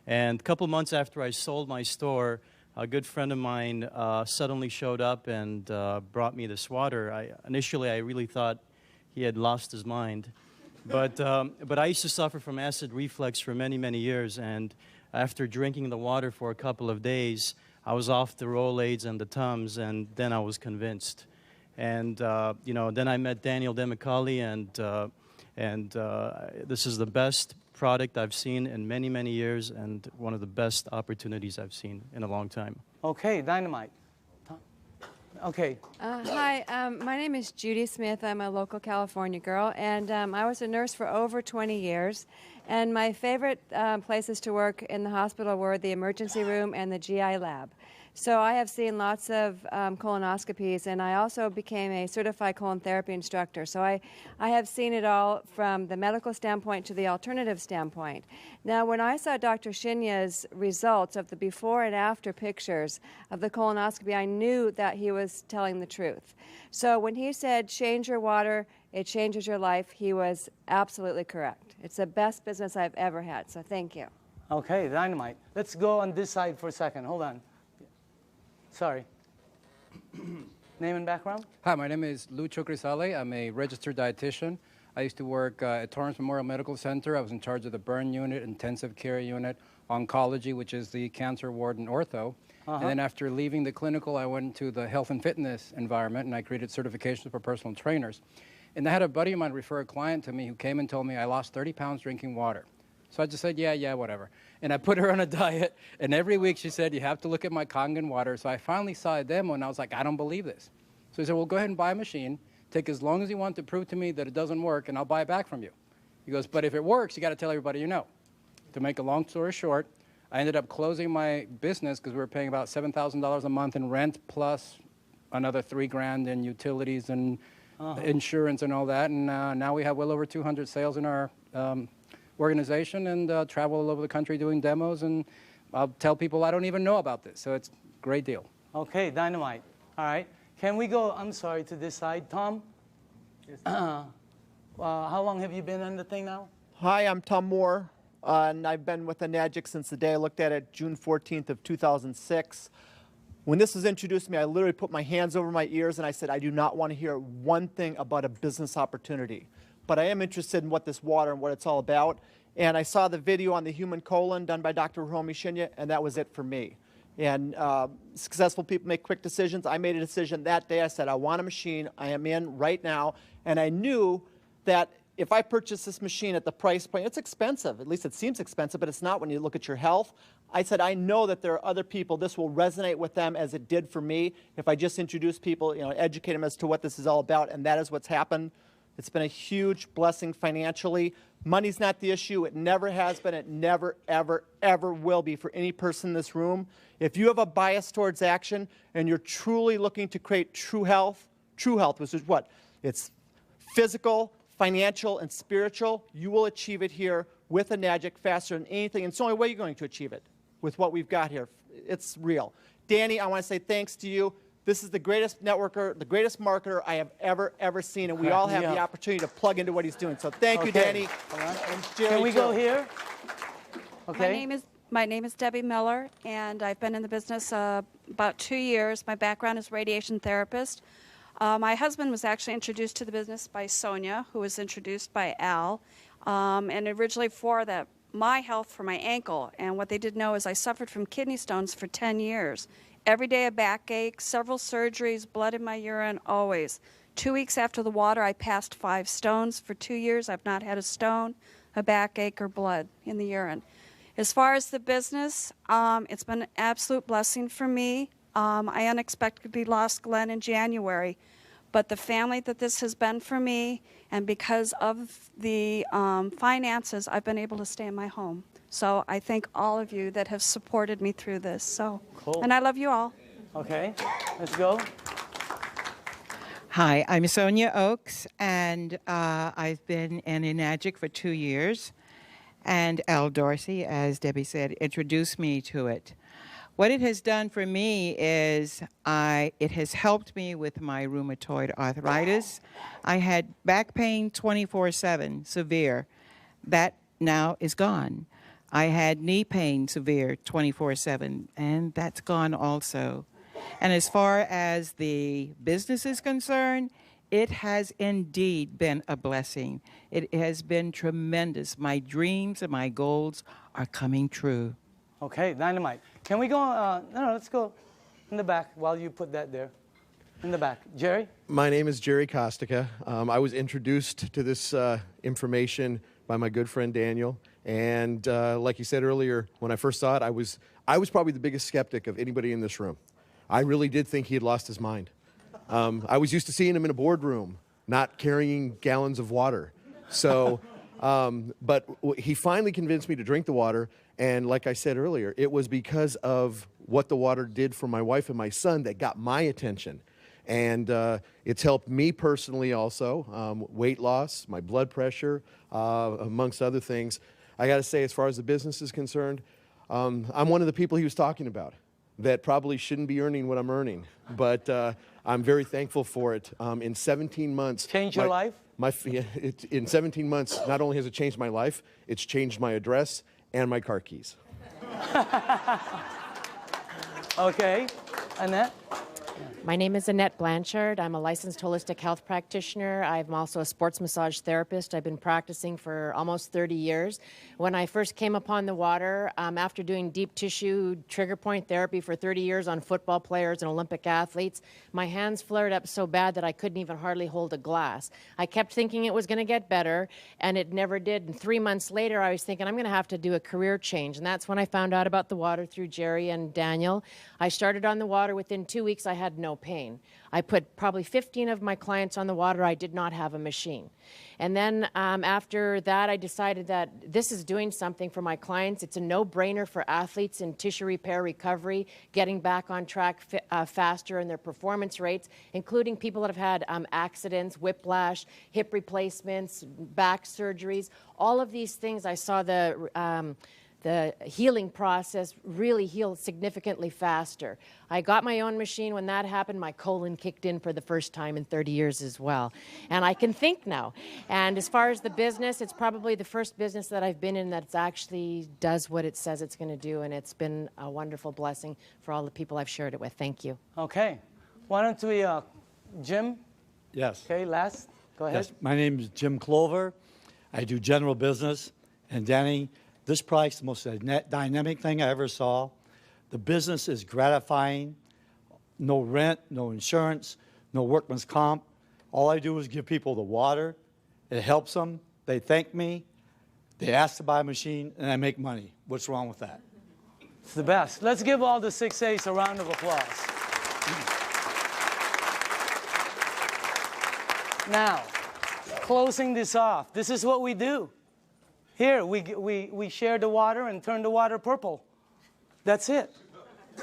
and a couple months after I sold my store, a good friend of mine suddenly showed up and brought me this water. Initially, I really thought he had lost his mind. But I used to suffer from acid reflux for many, many years, and after drinking the water for a couple of days, I was off the Rolaids and the Tums, and then I was convinced. And, you know, then I met Daniel DeMicali, and this is the best product I've seen in many, many years, and one of the best opportunities I've seen in a long time. Okay, Dynamite. Okay. Hi, my name is Judy Smith. I'm a local California girl, and I was a nurse for over 20 years. And my favorite places to work in the hospital were the emergency room and the GI lab. So I have seen lots of colonoscopies, and I also became a certified colon therapy instructor. So I have seen it all from the medical standpoint to the alternative standpoint. Now, when I saw Dr. Shinya's results of the before and after pictures of the colonoscopy, I knew that he was telling the truth. So when he said, change your water, it changes your life, he was absolutely correct. It's the best business I've ever had, so thank you. Okay, Dynamite. Let's go on this side for a second. Hold on. Sorry. Name and background? Hi, my name is Lucho Grisale. I'm a registered dietitian. I used to work at Torrance Memorial Medical Center. I was in charge of the burn unit, intensive care unit, oncology, which is the cancer ward, and ortho. And then after leaving the clinical, I went into the health and fitness environment, and I created certifications for personal trainers. And I had a buddy of mine refer a client to me who came and told me I lost 30 pounds drinking water. So I just said, yeah, whatever. And I put her on a diet, and every week she said, you have to look at my Kangen Water. So I finally saw a demo, and I was like, I don't believe this. So he said, well, go ahead and buy a machine. Take as long as you want to prove to me that it doesn't work, and I'll buy it back from you. He goes, but if it works, you got to tell everybody you know. To make a long story short, I ended up closing my business because we were paying about $7,000 a month in rent plus another $3,000 in utilities and insurance and all that. And now we have well over 200 sales in our organization and travel all over the country doing demos. And I'll tell people I don't even know about this. So it's a great deal. Okay, Dynamite. All right. Can we go, I'm sorry, to this side? Tom? Yes, how long have you been on the thing now? Hi, I'm Tom Moore, and I've been with Enagic since the day I looked at it, June 14th of 2006. When this was introduced to me, I literally put my hands over my ears and I said, I do not want to hear one thing about a business opportunity. But I am interested in what this water and what it's all about. And I saw the video on the human colon done by Dr. Hiromi Shinya, and that was it for me. And successful people make quick decisions. I made a decision that day. I said, I want a machine. I am in right now. And I knew that if I purchase this machine at the price point, it's expensive. At least it seems expensive, but it's not when you look at your health. I said, I know that there are other people, this will resonate with them as it did for me. If I just introduce people, educate them as to what this is all about, and that is what's happened. It's been a huge blessing financially. Money's not the issue. It never has been. It never, ever, ever will be for any person in this room. If you have a bias towards action and you're truly looking to create true health, which is what? It's physical, financial, and spiritual. You will achieve it here with a Nagic faster than anything. And it's the only way you're going to achieve it with what we've got here. It's real. Danny, I want to say thanks to you. This is the greatest networker, the greatest marketer I have ever seen, and we all have the opportunity to plug into what he's doing. So thank you, Danny. And Jerry, Can we go here? Okay. My name is Debbie Miller, and I've been in the business about 2 years. My background is radiation therapist. My husband was actually introduced to the business by Sonia, who was introduced by Al, and originally for my health for my ankle. And what they didn't know is I suffered from kidney stones for 10 years. Every day a backache, several surgeries, blood in my urine, always. 2 weeks after the water, I passed 5 stones. For 2 years, I've not had a stone, a backache, or blood in the urine. As far as the business, it's been an absolute blessing for me. I unexpectedly lost Glenn in January, but the family that this has been for me, and because of the finances, I've been able to stay in my home. So I thank all of you that have supported me through this. So, cool. And I love you all. Okay, let's go. Hi, I'm Sonia Oakes, and I've been in Nagic for 2 years. And Al Dorsey, as Debbie said, introduced me to it. What it has done for me is it has helped me with my rheumatoid arthritis. I had back pain 24/7, severe. That now is gone. I had knee pain, severe, 24/7, and that's gone also. And as far as the business is concerned, it has indeed been a blessing. It has been tremendous. My dreams and my goals are coming true. Okay, dynamite. Can we go, no, let's go in the back while you put that there. In the back. Jerry? My name is Jerry Kostica. I was introduced to this information by my good friend Daniel. And like you said earlier, when I first saw it, I was probably the biggest skeptic of anybody in this room. I really did think he had lost his mind. I was used to seeing him in a boardroom, not carrying gallons of water. So, but he finally convinced me to drink the water. And like I said earlier, it was because of what the water did for my wife and my son that got my attention. And it's helped me personally also, weight loss, my blood pressure, amongst other things. I got to say, as far as the business is concerned, I'm one of the people he was talking about that probably shouldn't be earning what I'm earning. But I'm very thankful for it. In 17 months... Changed your life? In 17 months, not only has it changed my life, it's changed my address and my car keys. Okay. Annette? My name is Annette Blanchard. I'm a licensed holistic health practitioner. I'm also a sports massage therapist. I've been practicing for almost 30 years. When I first came upon the water, after doing deep tissue trigger point therapy for 30 years on football players and Olympic athletes, my hands flared up so bad that I couldn't even hardly hold a glass. I kept thinking it was going to get better, and it never did. And 3 months later, I was thinking I'm going to have to do a career change. And that's when I found out about the water through Jerry and Daniel. I started on the water. Within 2 weeks, I had no pain. I put probably 15 of my clients on the water. I did not have a machine. And then after that, I decided that this is doing something for my clients. It's a no-brainer for athletes in tissue repair recovery, getting back on track faster in their performance rates, including people that have had accidents, whiplash, hip replacements, back surgeries. All of these things, I saw the healing process really healed significantly faster. I got my own machine. When that happened, my colon kicked in for the first time in 30 years as well. And I can think now. And as far as the business, it's probably the first business that I've been in that actually does what it says it's going to do. And it's been a wonderful blessing for all the people I've shared it with. Thank you. Okay. Why don't we, Jim? Yes. Okay, last. Go ahead. Yes. My name is Jim Clover. I do general business. And Danny, this product's the most dynamic thing I ever saw. The business is gratifying. No rent, no insurance, no workman's comp. All I do is give people the water. It helps them. They thank me. They ask to buy a machine, and I make money. What's wrong with that? It's the best. Let's give all the 6A's a round of applause. Now, closing this off, this is what we do. Here, we share the water and turn the water purple. That's it.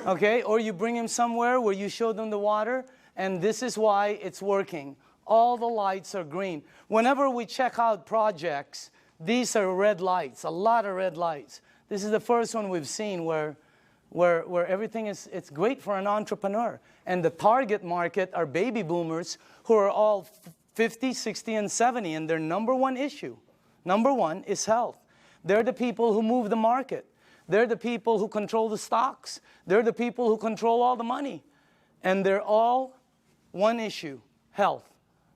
Okay? Or you bring them somewhere where you show them the water, and this is why it's working. All the lights are green. Whenever we check out projects, these are red lights, a lot of red lights. This is the first one we've seen where everything is, it's great for an entrepreneur. And the target market are baby boomers who are all 50, 60, and 70, and their number one issue, number one, is health. They're the people who move the market. They're the people who control the stocks. They're the people who control all the money. And they're all one issue, health.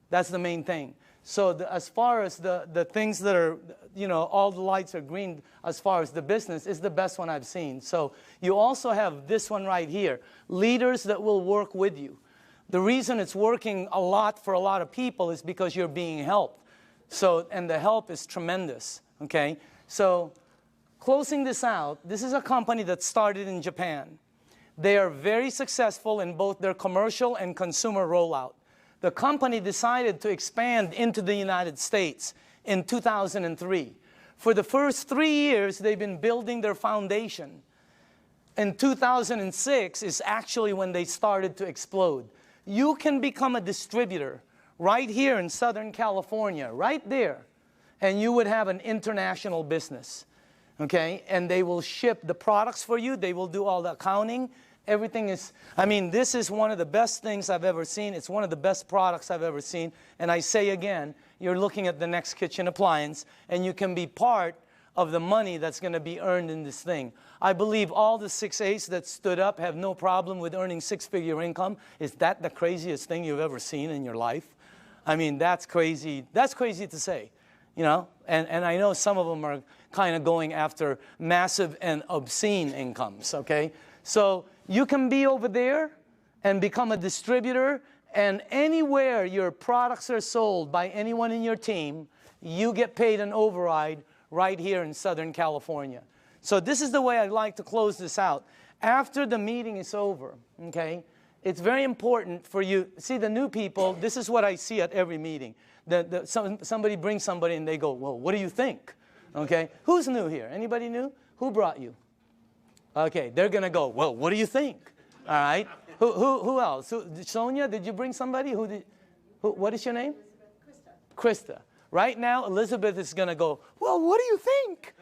That's the main thing. So as far as the things that are, you know, all the lights are green as far as the business is the best one I've seen. So you also have this one right here, leaders that will work with you. The reason it's working a lot for a lot of people is because you're being helped. So, and the help is tremendous, okay? So closing this out, this is a company that started in Japan. They are very successful in both their commercial and consumer rollout. The company decided to expand into the United States in 2003. For the first 3 years, they've been building their foundation. In 2006 is actually when they started to explode. You can become a distributor right here in Southern California, right there, and you would have an international business, okay? And they will ship the products for you. They will do all the accounting. Everything is, I mean, this is one of the best things I've ever seen. It's one of the best products I've ever seen. And I say again, you're looking at the next kitchen appliance, and you can be part of the money that's going to be earned in this thing. I believe all the 6A's that stood up have no problem with earning six-figure income. Is that the craziest thing you've ever seen in your life? I mean, that's crazy. That's crazy to say, you know? And I know some of them are kind of going after massive and obscene incomes, okay? So you can be over there and become a distributor, and anywhere your products are sold by anyone in your team, you get paid an override right here in Southern California. So this is the way I'd like to close this out. After the meeting is over, okay, it's very important for you. See, the new people, this is what I see at every meeting. Somebody brings somebody and they go, well, what do you think? Okay, who's new here? Anybody new? Who brought you? Okay, they're going to go, well, what do you think? All right. Who else? Sonia, did you bring somebody? What is your name? Krista. Right now, Elizabeth is going to go, well, what do you think?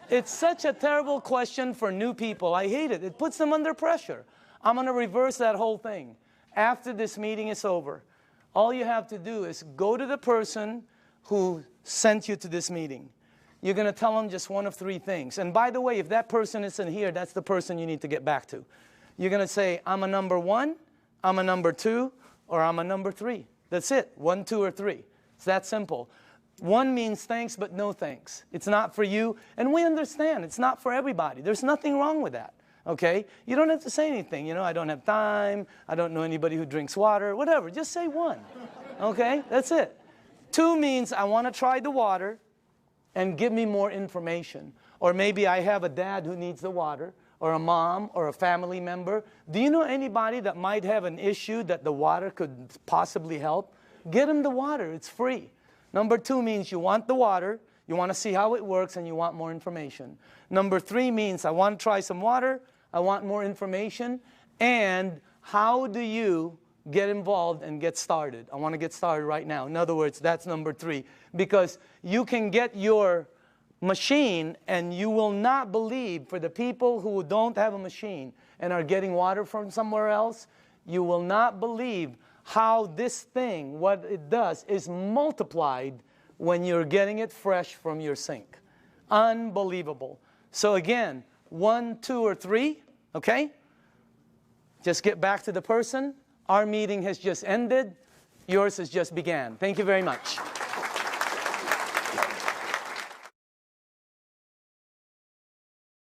It's such a terrible question for new people. I hate it. It puts them under pressure. I'm going to reverse that whole thing. After this meeting is over, all you have to do is go to the person who sent you to this meeting. You're going to tell them just one of three things. And by the way, if that person isn't here, that's the person you need to get back to. You're going to say, I'm a number 1, I'm a number 2, or I'm a number 3. That's it. 1, 2, or 3. It's that simple. 1 means thanks, but no thanks. It's not for you. And we understand. It's not for everybody. There's nothing wrong with that. Okay? You don't have to say anything. You know, I don't have time. I don't know anybody who drinks water. Whatever. Just say 1. Okay? That's it. 2 means I want to try the water and give me more information. Or maybe I have a dad who needs the water, or a mom, or a family member. Do you know anybody that might have an issue that the water could possibly help? Get them the water. It's free. Number 2 means you want the water, you want to see how it works, and you want more information. Number 3 means I want to try some water, I want more information, and how do you get involved and get started? I want to get started right now. In other words, that's number 3. Because you can get your machine, and you will not believe, for the people who don't have a machine and are getting water from somewhere else, you will not believe how this thing, what it does, is multiplied when you're getting it fresh from your sink. Unbelievable. So again, 1, 2, or 3, okay? Just get back to the person. Our meeting has just ended. Yours has just began. Thank you very much.